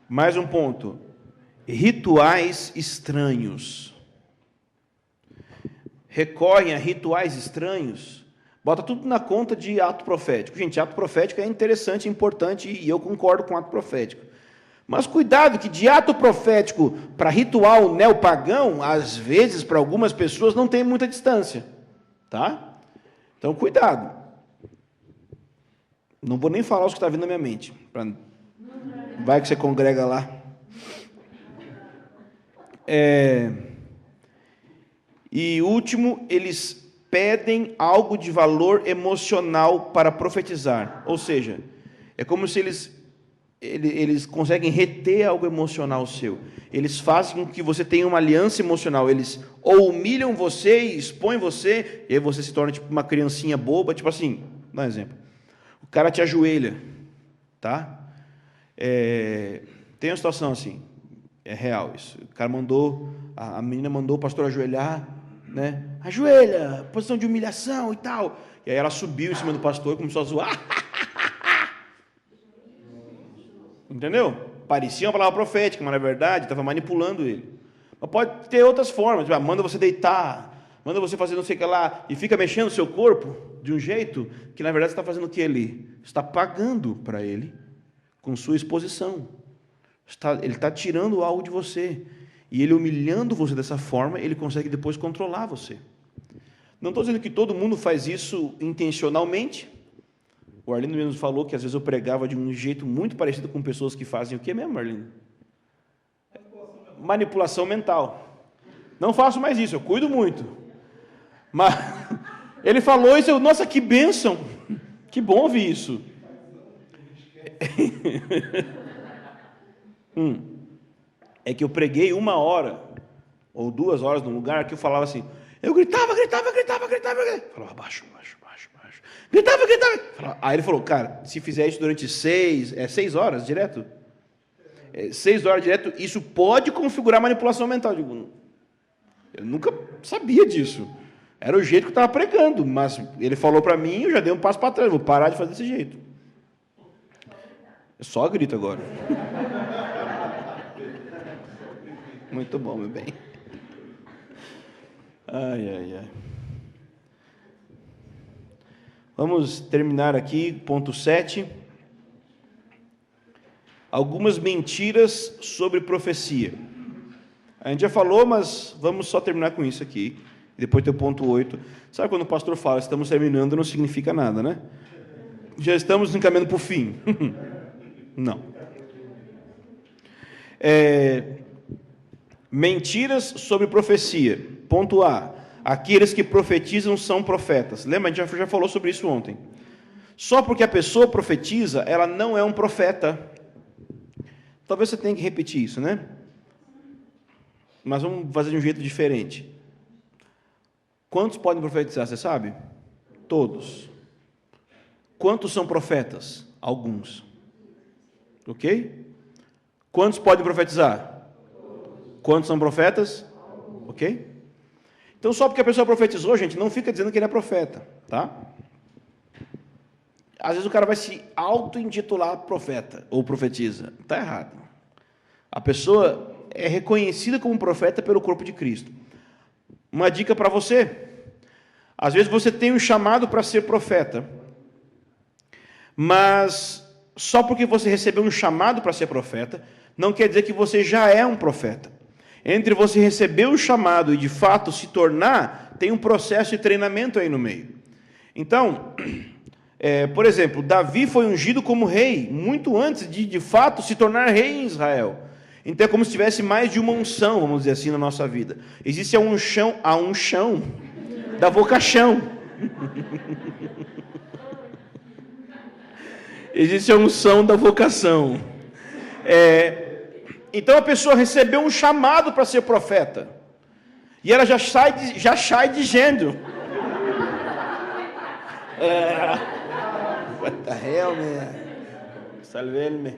Mais um ponto. Rituais estranhos. Recorrem a rituais estranhos. Bota tudo na conta de ato profético. Gente, ato profético é interessante, importante, e eu concordo com ato profético. Mas cuidado que de ato profético para ritual neopagão, às vezes, para algumas pessoas, não tem muita distância. Tá? Então, cuidado. Não vou nem falar os que está vindo na minha mente. Vai que você congrega lá. E último, eles pedem algo de valor emocional para profetizar. Ou seja, é como se eles conseguem reter algo emocional seu. Eles fazem com que você tenha uma aliança emocional. Eles ou humilham você e expõem você, e aí você se torna tipo uma criancinha boba, tipo assim, dá um exemplo. O cara te ajoelha, tá? Tem uma situação assim, é real isso. O cara mandou, a menina mandou o pastor ajoelhar, né? Ajoelha, posição de humilhação e tal. E aí ela subiu em cima do pastor e começou a zoar. Entendeu? Parecia uma palavra profética, mas na verdade estava manipulando ele. Mas pode ter outras formas. Manda você deitar, manda você fazer não sei o que lá, e fica mexendo o seu corpo de um jeito que na verdade você está fazendo o que ele está pagando para ele com sua exposição. Ele está tirando algo de você. E ele humilhando você dessa forma, ele consegue depois controlar você. Não estou dizendo que todo mundo faz isso intencionalmente. O Arlindo mesmo falou que às vezes eu pregava de um jeito muito parecido com pessoas que fazem o que mesmo, Arlindo? Manipulação mental. Não faço mais isso, eu cuido muito. Mas ele falou isso, nossa, que bênção. Que bom ouvir isso. É que eu preguei 1 hora ou 2 horas num lugar que eu falava assim, eu gritava. Falava, baixo. Gritava. Falava. Aí ele falou, cara, se fizer isso durante 6 horas direto, 6 horas direto, isso pode configurar manipulação mental. Eu nunca sabia disso. Era o jeito que eu estava pregando, mas ele falou para mim, eu já dei um passo para trás, vou parar de fazer desse jeito. Eu só grito agora. Muito bom, meu bem. Ai. Vamos terminar aqui, ponto 7. Algumas mentiras sobre profecia. A gente já falou, mas vamos só terminar com isso aqui. Depois tem o ponto 8. Sabe quando o pastor fala, estamos terminando, não significa nada, né? Já estamos encaminhando para o fim. Não. Mentiras sobre profecia. Ponto A. Aqueles que profetizam são profetas. Lembra? A gente já falou sobre isso ontem. Só porque a pessoa profetiza, ela não é um profeta. Talvez você tenha que repetir isso, né? Mas vamos fazer de um jeito diferente. Quantos podem profetizar, você sabe? Todos. Quantos são profetas? Alguns. Ok? Quantos podem profetizar? Quantos são profetas? Ok? Então, só porque a pessoa profetizou, gente, não fica dizendo que ele é profeta, tá? Às vezes o cara vai se auto-intitular profeta, ou profetiza. Está errado. A pessoa é reconhecida como profeta pelo corpo de Cristo. Uma dica para você. Às vezes você tem um chamado para ser profeta, mas só porque você recebeu um chamado para ser profeta, não quer dizer que você já é um profeta. Entre você receber o chamado e de fato se tornar, tem um processo de treinamento aí no meio. Então, por exemplo, Davi foi ungido como rei, muito antes de fato se tornar rei em Israel. Então é como se tivesse mais de uma unção, vamos dizer assim, na nossa vida. Existe a unção da vocação. Existe a unção da vocação. Então a pessoa recebeu um chamado para ser profeta. E ela já sai dizendo. What the hell, man? Salve-me.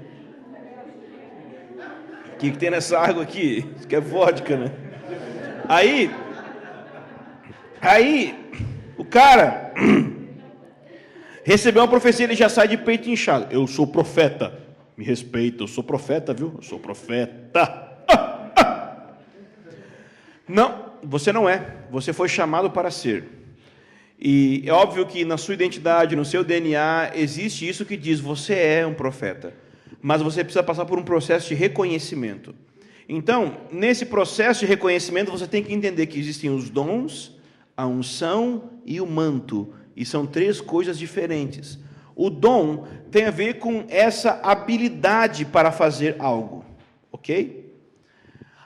que tem nessa água aqui? Isso que é vodka, né? Aí, o cara recebeu uma profecia, ele já sai de peito inchado. Eu sou profeta, me respeita, eu sou profeta, viu? Eu sou profeta. Não, você não é. Você foi chamado para ser. E é óbvio que na sua identidade, no seu DNA, existe isso que diz, você é um profeta. Mas você precisa passar por um processo de reconhecimento. Então, nesse processo de reconhecimento, você tem que entender que existem os dons, a unção e o manto. E são 3 coisas diferentes. O dom tem a ver com essa habilidade para fazer algo. Ok?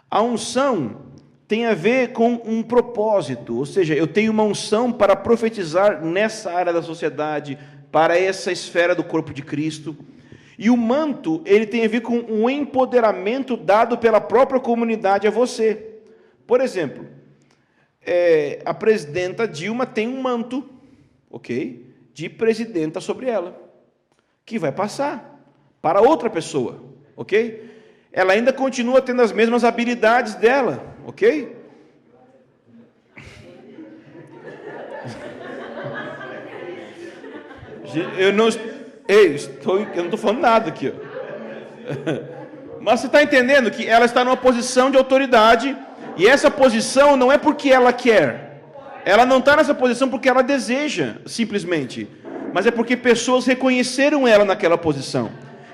A unção tem a ver com um propósito, ou seja, eu tenho uma unção para profetizar nessa área da sociedade, para essa esfera do corpo de Cristo. E o manto, ele tem a ver com um empoderamento dado pela própria comunidade a você. Por exemplo, a presidenta Dilma tem um manto, ok, de presidenta sobre ela, que vai passar para outra pessoa, ok? Ela ainda continua tendo as mesmas habilidades dela, ok? Eu não estou falando nada aqui. Mas você está entendendo que ela está numa posição de autoridade, e essa posição não é porque ela quer. Ela não está nessa posição porque ela deseja, simplesmente. Mas é porque pessoas reconheceram ela naquela posição.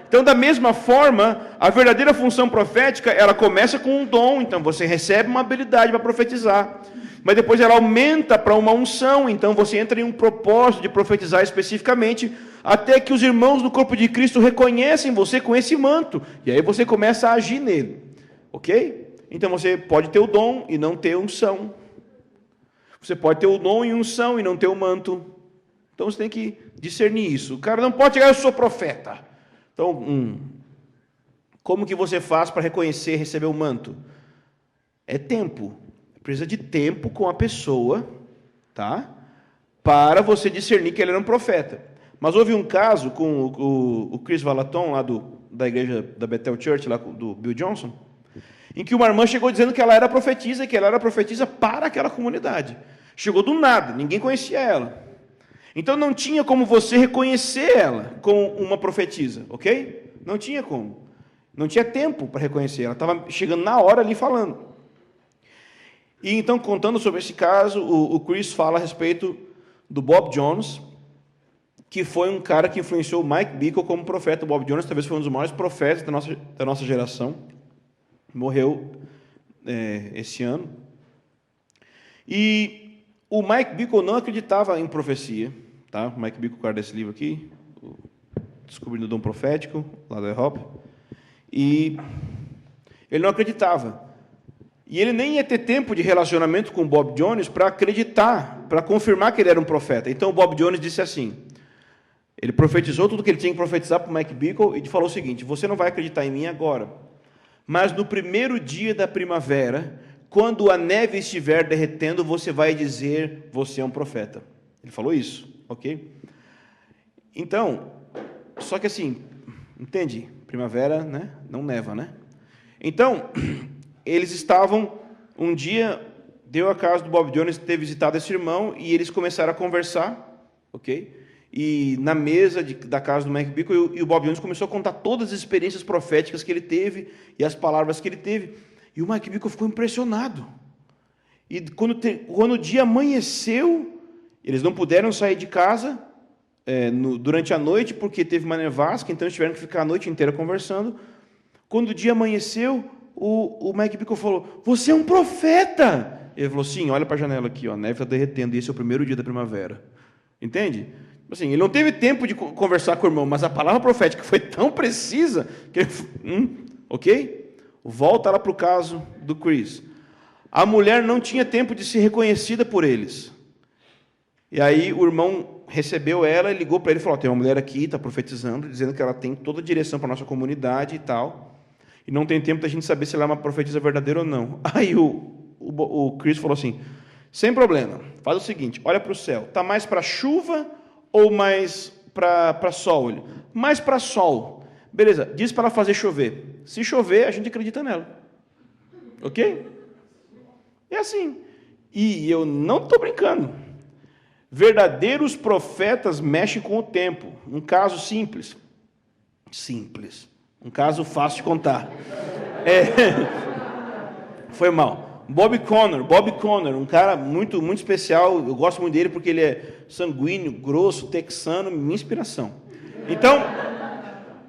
Então, da mesma forma, a verdadeira função profética, ela começa com um dom, então você recebe uma habilidade para profetizar. Mas depois ela aumenta para uma unção, então você entra em um propósito de profetizar especificamente, até que os irmãos do corpo de Cristo reconhecem você com esse manto, e aí você começa a agir nele. Ok? Então você pode ter o dom e não ter unção. Você pode ter o dom e unção e não ter o manto. Então você tem que discernir isso. O cara não pode chegar, eu sou profeta. Então, como que você faz para reconhecer e receber o manto? É tempo. Precisa de tempo com a pessoa, tá? Para você discernir que ele era um profeta. Mas houve um caso com o Chris Valaton, lá da igreja da Bethel Church, lá do Bill Johnson, em que uma irmã chegou dizendo que ela era profetisa, e que ela era profetisa para aquela comunidade. Chegou do nada, ninguém conhecia ela. Então não tinha como você reconhecer ela como uma profetisa, ok? Não tinha como. Não tinha tempo para reconhecer, ela estava chegando na hora ali falando. E então, contando sobre esse caso, o Chris fala a respeito do Bob Jones, que foi um cara que influenciou o Mike Bickle como profeta. O Bob Jones talvez foi um dos maiores profetas da nossa geração. Morreu esse ano. E o Mike Bickle não acreditava em profecia. Tá? O Mike Bickle, o cara desse livro aqui, Descobrindo o Dom Profético, lá da Europe. E ele não acreditava. E ele nem ia ter tempo de relacionamento com o Bob Jones para acreditar, para confirmar que ele era um profeta. Então o Bob Jones disse assim, ele profetizou tudo que ele tinha que profetizar para o Mike Bickle e falou o seguinte, você não vai acreditar em mim agora, mas no primeiro dia da primavera, quando a neve estiver derretendo, você vai dizer, você é um profeta. Ele falou isso, ok? Então, só que assim, entende? Primavera, né? Não neva, né? Então, eles estavam, um dia, deu a caso do Bob Jones ter visitado esse irmão, e eles começaram a conversar, ok? E na mesa da casa do Mike Bickle, e o Bob Jones começou a contar todas as experiências proféticas que ele teve, e as palavras que ele teve, e o Mike Bickle ficou impressionado. E quando o dia amanheceu, eles não puderam sair de casa durante a noite, porque teve uma nevasca, então eles tiveram que ficar a noite inteira conversando. Quando o dia amanheceu, o Mike Bickle falou, você é um profeta! Ele falou, sim, olha para a janela aqui, ó, a neve está derretendo, e esse é o primeiro dia da primavera. Entende? Assim, ele não teve tempo de conversar com o irmão, mas a palavra profética foi tão precisa, que ele, ok? Volta lá para o caso do Chris. A mulher não tinha tempo de ser reconhecida por eles. E aí o irmão recebeu ela e ligou para ele e falou, tem uma mulher aqui, está profetizando, dizendo que ela tem toda a direção para a nossa comunidade e tal, e não tem tempo da gente saber se ela é uma profetisa verdadeira ou não. Aí o Chris falou assim, sem problema, faz o seguinte, olha para o céu, está mais para chuva ou mais para sol? Mais para sol. Beleza, diz para ela fazer chover. Se chover, a gente acredita nela. Ok? É assim. E eu não estou brincando. Verdadeiros profetas mexem com o tempo. Um caso simples. Simples. Um caso fácil de contar. Foi mal. Bob Conner, um cara muito, muito especial. Eu gosto muito dele porque ele é sanguíneo, grosso, texano, minha inspiração. Então,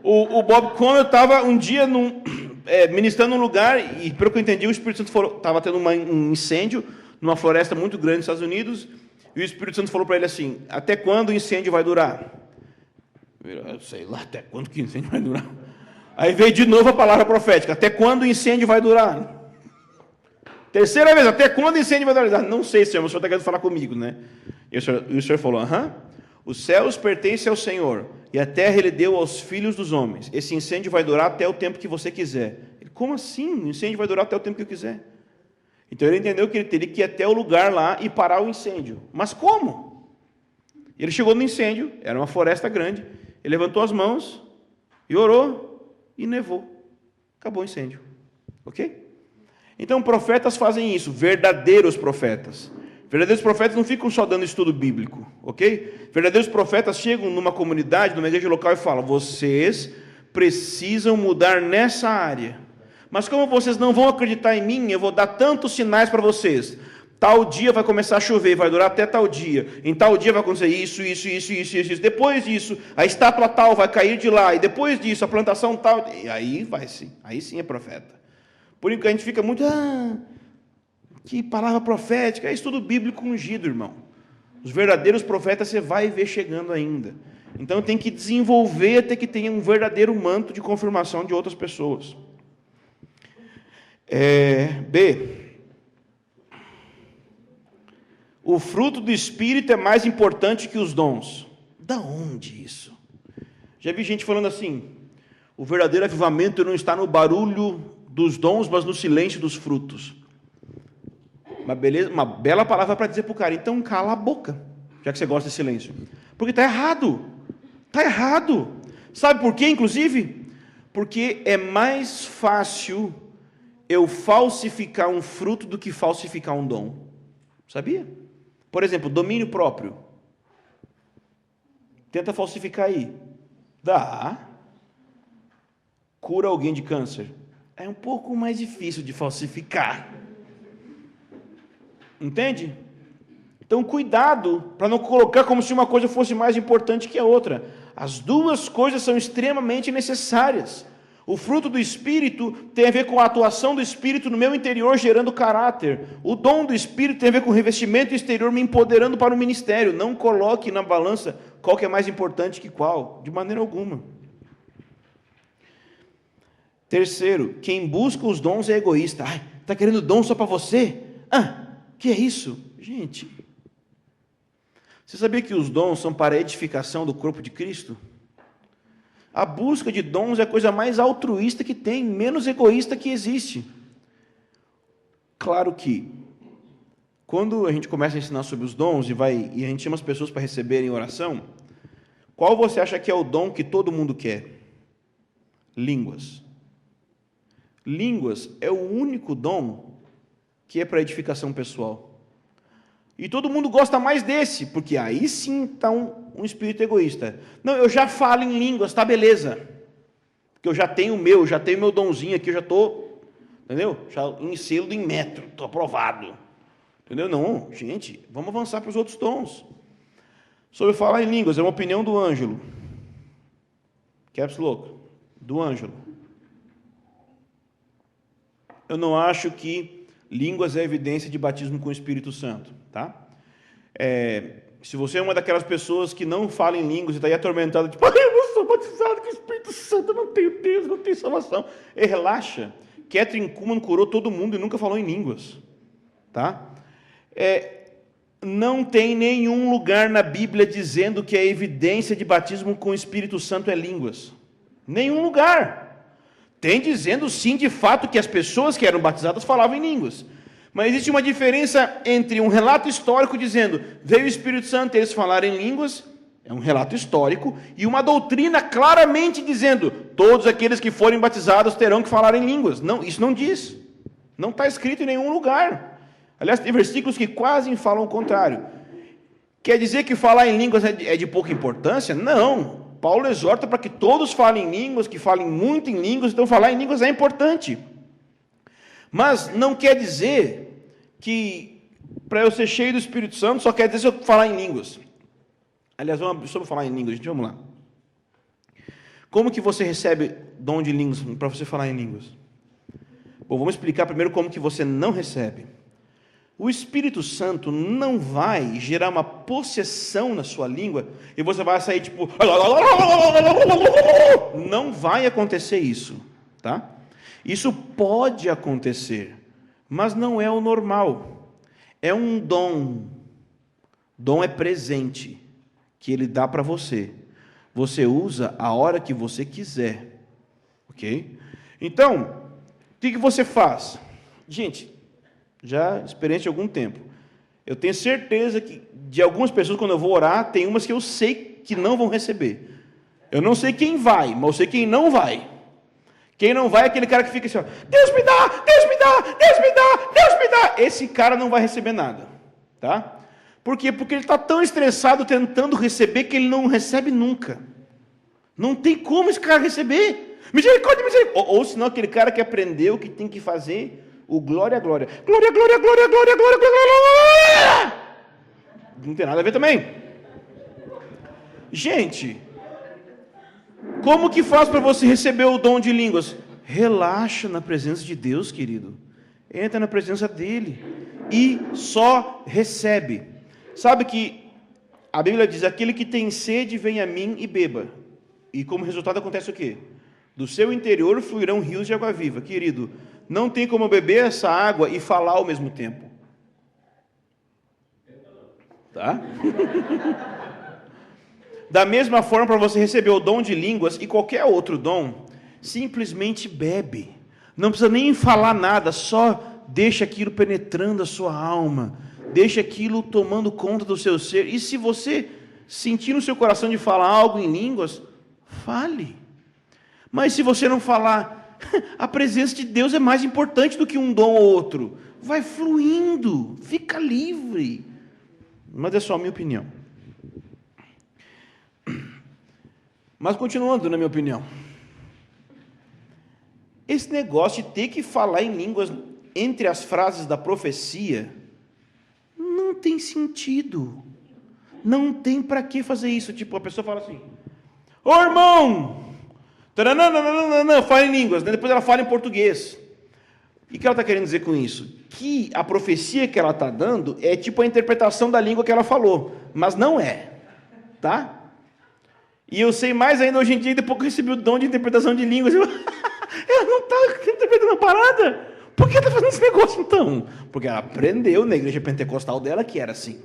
o Bob Conner estava um dia ministrando num lugar, e pelo que eu entendi, o Espírito Santo estava tendo um incêndio numa floresta muito grande nos Estados Unidos, e o Espírito Santo falou para ele assim: até quando o incêndio vai durar? Eu sei lá, até quando que o incêndio vai durar? Aí veio de novo a palavra profética: até quando o incêndio vai durar? Terceira vez: até quando o incêndio vai durar? Não sei, Senhor, o Senhor está querendo falar comigo, né? E o Senhor falou: os céus pertencem ao Senhor, e a terra Ele deu aos filhos dos homens. Esse incêndio vai durar até o tempo que você quiser. Ele: como assim? O incêndio vai durar até o tempo que eu quiser? Então ele entendeu que ele teria que ir até o lugar lá e parar o incêndio. Mas como? Ele chegou no incêndio, era uma floresta grande, ele levantou as mãos e orou e nevou. Acabou o incêndio. Ok? Então profetas fazem isso, verdadeiros profetas. Verdadeiros profetas não ficam só dando estudo bíblico, ok? Verdadeiros profetas chegam numa comunidade, numa igreja local e falam: vocês precisam mudar nessa área. Mas como vocês não vão acreditar em mim, eu vou dar tantos sinais para vocês. Tal dia vai começar a chover, vai durar até tal dia. Em tal dia vai acontecer isso. Depois disso, a estátua tal vai cair de lá. E depois disso, a plantação tal. E aí vai sim. Aí sim é profeta. Por isso que a gente fica muito... que palavra profética. É estudo bíblico ungido, irmão. Os verdadeiros profetas você vai ver chegando ainda. Então tem que desenvolver até que tenha um verdadeiro manto de confirmação de outras pessoas. B. O fruto do Espírito é mais importante que os dons. Da onde isso? Já vi gente falando assim: o verdadeiro avivamento não está no barulho dos dons, mas no silêncio dos frutos. Uma bela palavra para dizer para o cara: então cala a boca, já que você gosta de silêncio. Porque está errado. Está errado. Sabe por quê, inclusive? Porque é mais fácil eu falsificar um fruto do que falsificar um dom. Sabia? Por exemplo, domínio próprio. Tenta falsificar aí. Dá. Cura alguém de câncer. É um pouco mais difícil de falsificar. Entende? Então, cuidado para não colocar como se uma coisa fosse mais importante que a outra. As duas coisas são extremamente necessárias. O fruto do Espírito tem a ver com a atuação do Espírito no meu interior, gerando caráter. O dom do Espírito tem a ver com o revestimento exterior, me empoderando para o ministério. Não coloque na balança qual que é mais importante que qual, de maneira alguma. Terceiro, quem busca os dons é egoísta. Está querendo dom só para você? Que é isso? Gente, você sabia que os dons são para a edificação do corpo de Cristo? A busca de dons é a coisa mais altruísta que tem, menos egoísta que existe. Claro que, quando a gente começa a ensinar sobre os dons e a gente chama as pessoas para receberem oração, qual você acha que é o dom que todo mundo quer? Línguas. Línguas é o único dom que é para edificação pessoal. E todo mundo gosta mais desse, porque aí sim está um espírito egoísta. Não, eu já falo em línguas, tá beleza. Porque eu já tenho meu donzinho aqui, eu já estou, entendeu? Já em selo em metro, estou aprovado. Entendeu? Não, gente, vamos avançar para os outros dons. Sobre falar em línguas, é uma opinião do Ângelo. Caps Lock, do Ângelo. Eu não acho que línguas é evidência de batismo com o Espírito Santo, tá? Se você é uma daquelas pessoas que não fala em línguas e está aí atormentado, tipo, eu não sou batizado com o Espírito Santo, eu não tenho Deus, não tenho salvação. Relaxa. Catherine Kuhlman curou todo mundo e nunca falou em línguas, tá? Não tem nenhum lugar na Bíblia dizendo que a evidência de batismo com o Espírito Santo é línguas. Nenhum lugar. Tem dizendo, sim, de fato, que as pessoas que eram batizadas falavam em línguas. Mas existe uma diferença entre um relato histórico dizendo, veio o Espírito Santo e eles falaram em línguas, é um relato histórico, e uma doutrina claramente dizendo, todos aqueles que forem batizados terão que falar em línguas. Não, isso não diz. Não está escrito em nenhum lugar. Aliás, tem versículos que quase falam o contrário. Quer dizer que falar em línguas é de pouca importância? Não. Paulo exorta para que todos falem em línguas, que falem muito em línguas, então falar em línguas é importante. Mas não quer dizer que para eu ser cheio do Espírito Santo só quer dizer se eu falar em línguas. Aliás, sobre falar em línguas, gente, vamos lá. Como que você recebe dom de línguas para você falar em línguas? Bom, vamos explicar primeiro como que você não recebe. O Espírito Santo não vai gerar uma possessão na sua língua e você vai sair tipo... Não vai acontecer isso, tá? Isso pode acontecer, mas não é o normal. É um dom. Dom é presente que ele dá para você. Você usa a hora que você quiser, ok? Então, o que você faz? Gente, já experiência há algum tempo. Eu tenho certeza que de algumas pessoas, quando eu vou orar, tem umas que eu sei que não vão receber. Eu não sei quem vai, mas eu sei quem não vai. Quem não vai é aquele cara que fica assim, ó, Deus me dá, Deus me dá, Deus me dá, Deus me dá. Esse cara não vai receber nada, tá? Por quê? Porque ele está tão estressado tentando receber que ele não recebe nunca. Não tem como esse cara receber. Misericórdia, misericórdia. Ou senão aquele cara que aprendeu que tem que fazer o glória, glória. Glória, glória, glória, glória, glória, glória. Não tem nada a ver também. Gente, como que faz para você receber o dom de línguas? Relaxa na presença de Deus, querido. Entra na presença dele e só recebe. Sabe que a Bíblia diz, aquele que tem sede, vem a mim e beba. E como resultado acontece o quê? Do seu interior fluirão rios de água viva. Querido, não tem como beber essa água e falar ao mesmo tempo. Tá? Da mesma forma, para você receber o dom de línguas e qualquer outro dom, simplesmente bebe. Não precisa nem falar nada, só deixa aquilo penetrando a sua alma. Deixa aquilo tomando conta do seu ser. E se você sentir no seu coração de falar algo em línguas, fale. Mas se você não falar, a presença de Deus é mais importante do que um dom ou outro. Vai fluindo, fica livre. Mas é só a minha opinião. Mas continuando na minha opinião. Esse negócio de ter que falar em línguas entre as frases da profecia não tem sentido. Não tem para que fazer isso. Tipo, a pessoa fala assim, ô irmão, fala em línguas, né? Depois ela fala em português. E o que ela está querendo dizer com isso? Que a profecia que ela está dando é tipo a interpretação da língua que ela falou, mas não é, tá? E eu sei mais ainda hoje em dia, depois que eu recebi o dom de interpretação de línguas, ela não está interpretando a parada. Por que está fazendo esse negócio então? Porque ela aprendeu na igreja pentecostal dela que era assim.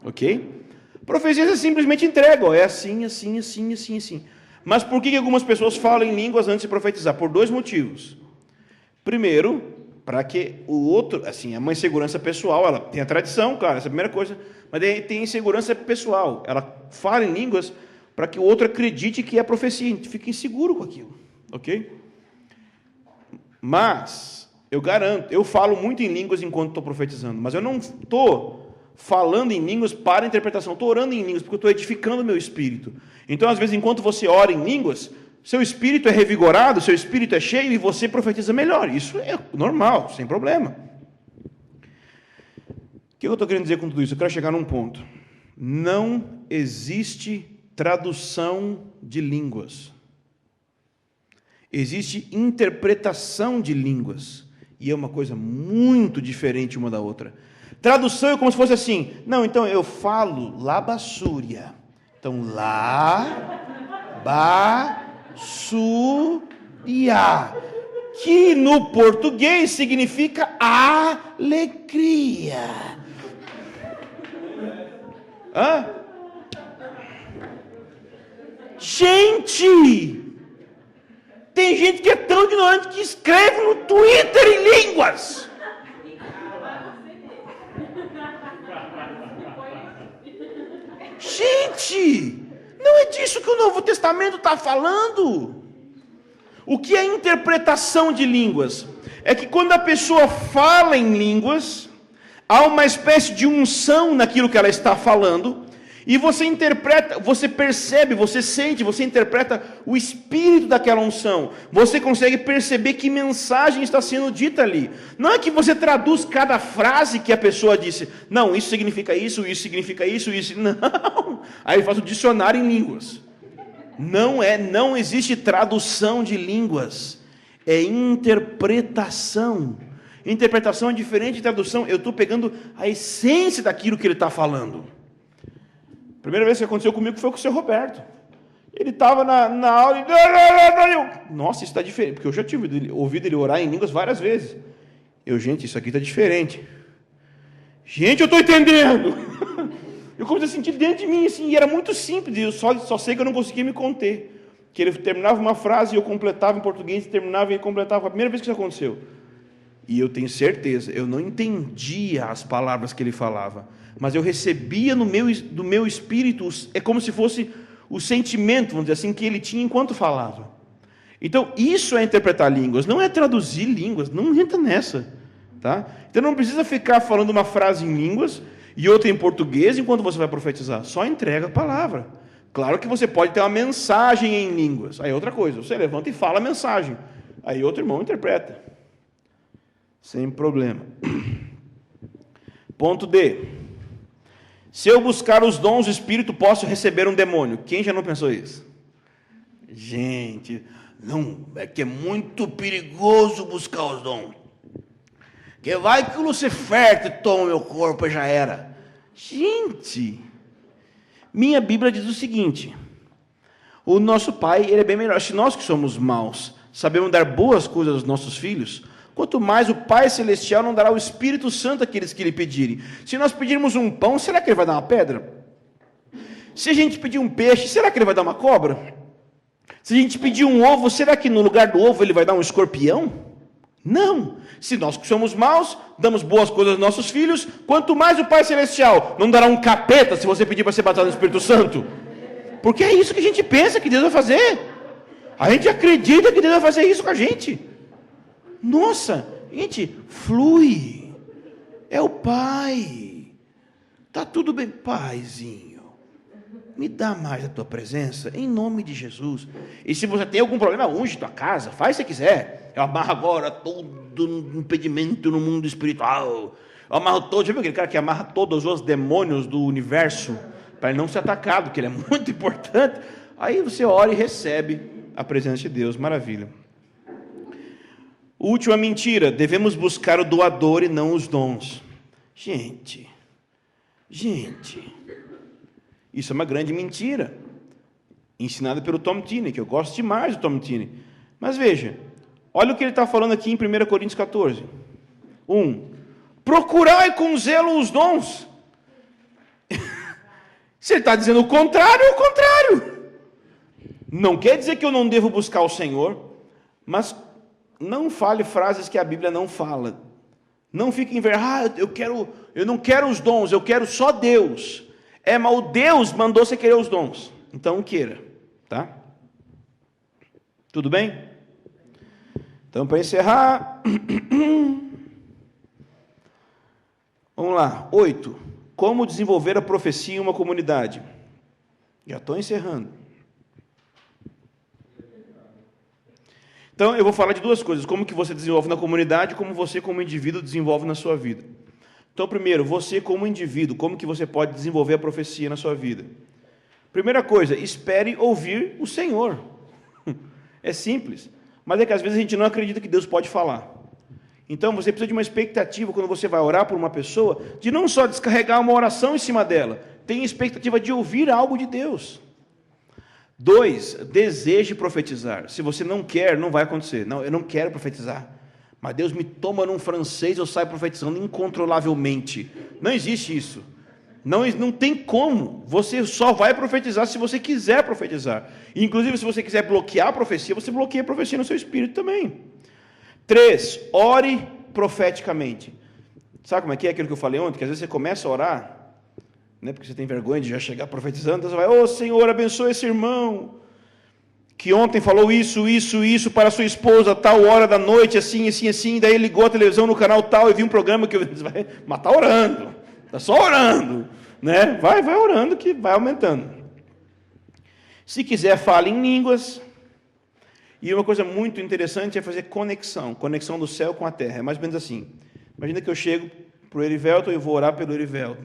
Ok? Profecias é simplesmente entrega, ó, é assim, assim, assim, assim, assim. Mas por que algumas pessoas falam em línguas antes de profetizar? Por dois motivos. Primeiro, para que o outro, assim, é uma insegurança pessoal, ela tem a tradição, claro, essa é a primeira coisa, mas tem insegurança pessoal. Ela fala em línguas para que o outro acredite que é profecia, a gente fica inseguro com aquilo, ok? Mas, eu garanto, eu falo muito em línguas enquanto estou profetizando, mas eu não estou falando em línguas para interpretação, estou orando em línguas porque eu estou edificando o meu espírito. Então, às vezes, enquanto você ora em línguas, seu espírito é revigorado, seu espírito é cheio e você profetiza melhor. Isso é normal, sem problema. O que eu estou querendo dizer com tudo isso? Eu quero chegar num ponto. Não existe tradução de línguas. Existe interpretação de línguas. E é uma coisa muito diferente uma da outra. Tradução é como se fosse assim. Não, então eu falo labassúria. Então, labassúria. Que no português significa alegria. Hã? Gente! Tem gente que é tão ignorante que escreve no Twitter em línguas. Gente! Não é disso que o Novo Testamento está falando. O que é interpretação de línguas? É que quando a pessoa fala em línguas, há uma espécie de unção naquilo que ela está falando, e você interpreta, você percebe, você sente, você interpreta o espírito daquela unção. Você consegue perceber que mensagem está sendo dita ali. Não é que você traduz cada frase que a pessoa disse. Não, isso significa isso significa isso. Não. Aí faz o dicionário em línguas. Não existe tradução de línguas. É interpretação. Interpretação é diferente de tradução. Eu estou pegando a essência daquilo que ele está falando. A primeira vez que aconteceu comigo foi com o seu Roberto. Ele estava na aula e... Nossa, isso está diferente. Porque eu já tive ouvido ele orar em línguas várias vezes. Gente, isso aqui está diferente. Gente, eu estou entendendo. Eu comecei a sentir dentro de mim, assim, e era muito simples. Eu só sei que eu não conseguia me conter. Que ele terminava uma frase e eu completava em português, terminava e ele completava. Foi a primeira vez que isso aconteceu. E eu tenho certeza, eu não entendia as palavras que ele falava, mas eu recebia do meu espírito, é como se fosse o sentimento, vamos dizer assim, que ele tinha enquanto falava. Então, isso é interpretar línguas, não é traduzir línguas, não entra nessa. Tá? Então, não precisa ficar falando uma frase em línguas e outra em português enquanto você vai profetizar, só entrega a palavra. Claro que você pode ter uma mensagem em línguas, aí é outra coisa, você levanta e fala a mensagem, aí outro irmão interpreta. Sem problema. Ponto D. Se eu buscar os dons do Espírito, posso receber um demônio. Quem já não pensou isso? Gente, não, é que é muito perigoso buscar os dons. Que vai que o Lucifer toma meu corpo e já era. Gente, minha Bíblia diz o seguinte: o nosso Pai, ele é bem melhor. Se nós que somos maus sabemos dar boas coisas aos nossos filhos, quanto mais o Pai Celestial não dará o Espírito Santo àqueles que lhe pedirem. Se nós pedirmos um pão, será que ele vai dar uma pedra? Se a gente pedir um peixe, será que ele vai dar uma cobra? Se a gente pedir um ovo, será que no lugar do ovo ele vai dar um escorpião? Não. Se nós que somos maus, damos boas coisas aos nossos filhos, quanto mais o Pai Celestial não dará um capeta se você pedir para ser batizado no Espírito Santo. Porque é isso que a gente pensa que Deus vai fazer. A gente acredita que Deus vai fazer isso com a gente. Nossa, gente, flui. É o Pai. Tá tudo bem, Paizinho. Me dá mais a tua presença, em nome de Jesus. E se você tem algum problema, unge tua casa, faz se quiser. Eu amarro agora todo impedimento no mundo espiritual. Eu amarro todo, já viu aquele cara que amarra todos os demônios do universo para ele não ser atacado, que ele é muito importante. Aí você ora e recebe a presença de Deus, maravilha. Última mentira, devemos buscar o doador e não os dons. Gente, isso é uma grande mentira, ensinada pelo Tom Tenney, que eu gosto demais do Tom Tenney. Mas veja, olha o que ele está falando aqui em 1 Coríntios 14. 1. Procurai com zelo os dons. Se ele está dizendo o contrário, é o contrário. Não quer dizer que eu não devo buscar o Senhor, mas não fale frases que a Bíblia não fala. Não fique eu não quero os dons, eu quero só Deus. Mas o Deus mandou você querer os dons. Então queira, tá? Tudo bem? Então, para encerrar, vamos lá. 8. Como desenvolver a profecia em uma comunidade? Já estou encerrando. Então, eu vou falar de duas coisas. Como que você desenvolve na comunidade e como você, como indivíduo, desenvolve na sua vida. Então, primeiro, você como indivíduo, como que você pode desenvolver a profecia na sua vida? Primeira coisa, espere ouvir o Senhor. É simples. Mas é que às vezes a gente não acredita que Deus pode falar. Então, você precisa de uma expectativa, quando você vai orar por uma pessoa, de não só descarregar uma oração em cima dela, tem expectativa de ouvir algo de Deus. 2, deseje profetizar. Se você não quer, não vai acontecer. Não, eu não quero profetizar. Mas Deus me toma num francês, eu saio profetizando incontrolavelmente. Não existe isso. Não tem como. Você só vai profetizar se você quiser profetizar. Inclusive, se você quiser bloquear a profecia, você bloqueia a profecia no seu espírito também. 3, ore profeticamente. Sabe como é que é aquilo que eu falei ontem? Que às vezes você começa a orar, né, porque você tem vergonha de já chegar profetizando, então você vai, Senhor, abençoa esse irmão. que ontem falou isso para sua esposa, tal hora da noite, assim, daí ligou a televisão no canal tal e viu um programa que mas está orando, está só orando, né? Vai orando que vai aumentando. Se quiser, fale em línguas. E uma coisa muito interessante é fazer conexão do céu com a terra. É mais ou menos assim. Imagina que eu chego para o Erivelton e vou orar pelo Erivelton.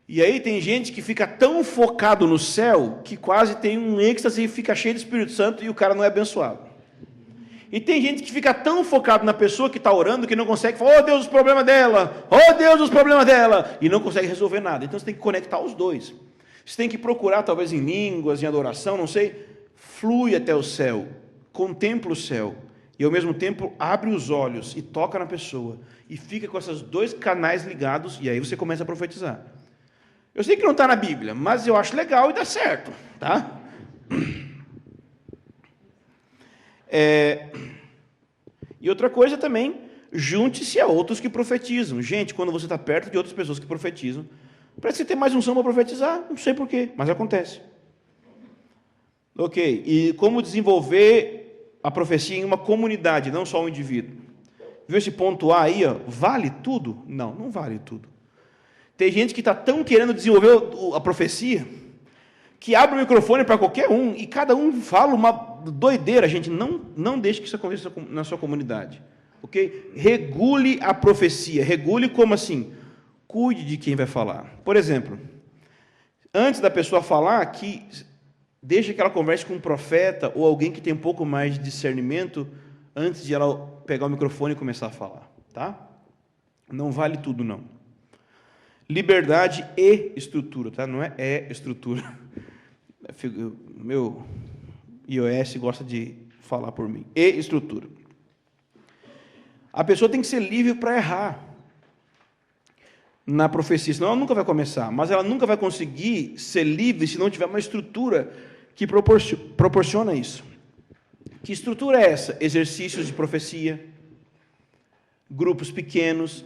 E aí tem gente que fica tão focado no céu que quase tem um êxtase e fica cheio do Espírito Santo e o cara não é abençoado. E tem gente que fica tão focado na pessoa que está orando que não consegue falar, oh Deus, os problemas dela, oh Deus, os problemas dela, e não consegue resolver nada. Então você tem que conectar os dois. Você tem que procurar, talvez em línguas, em adoração, não sei, flui até o céu, contempla o céu, e ao mesmo tempo abre os olhos e toca na pessoa, e fica com esses dois canais ligados, e aí você começa a profetizar. Eu sei que não está na Bíblia, mas eu acho legal e dá certo, tá? E outra coisa também, junte-se a outros que profetizam. Gente, quando você está perto de outras pessoas que profetizam, parece que tem mais unção para profetizar, não sei porquê, mas acontece. Ok, e como desenvolver a profecia em uma comunidade, não só um indivíduo. Viu esse ponto A aí, ó? Vale tudo? Não, não vale tudo. Tem gente que está tão querendo desenvolver a profecia, que abre o microfone para qualquer um, e cada um fala uma doideira. Gente, não deixe que isso aconteça na sua comunidade. Ok? Regule a profecia. Regule como assim? Cuide de quem vai falar. Por exemplo, antes da pessoa falar, deixe que ela converse com um profeta ou alguém que tem um pouco mais de discernimento antes de ela pegar o microfone e começar a falar. Tá? Não vale tudo, não. Liberdade e estrutura, tá? Não é estrutura. Meu iOS gosta de falar por mim. E estrutura. A pessoa tem que ser livre para errar na profecia, senão ela nunca vai começar. Mas ela nunca vai conseguir ser livre se não tiver uma estrutura que proporciona isso. Que estrutura é essa? Exercícios de profecia, grupos pequenos,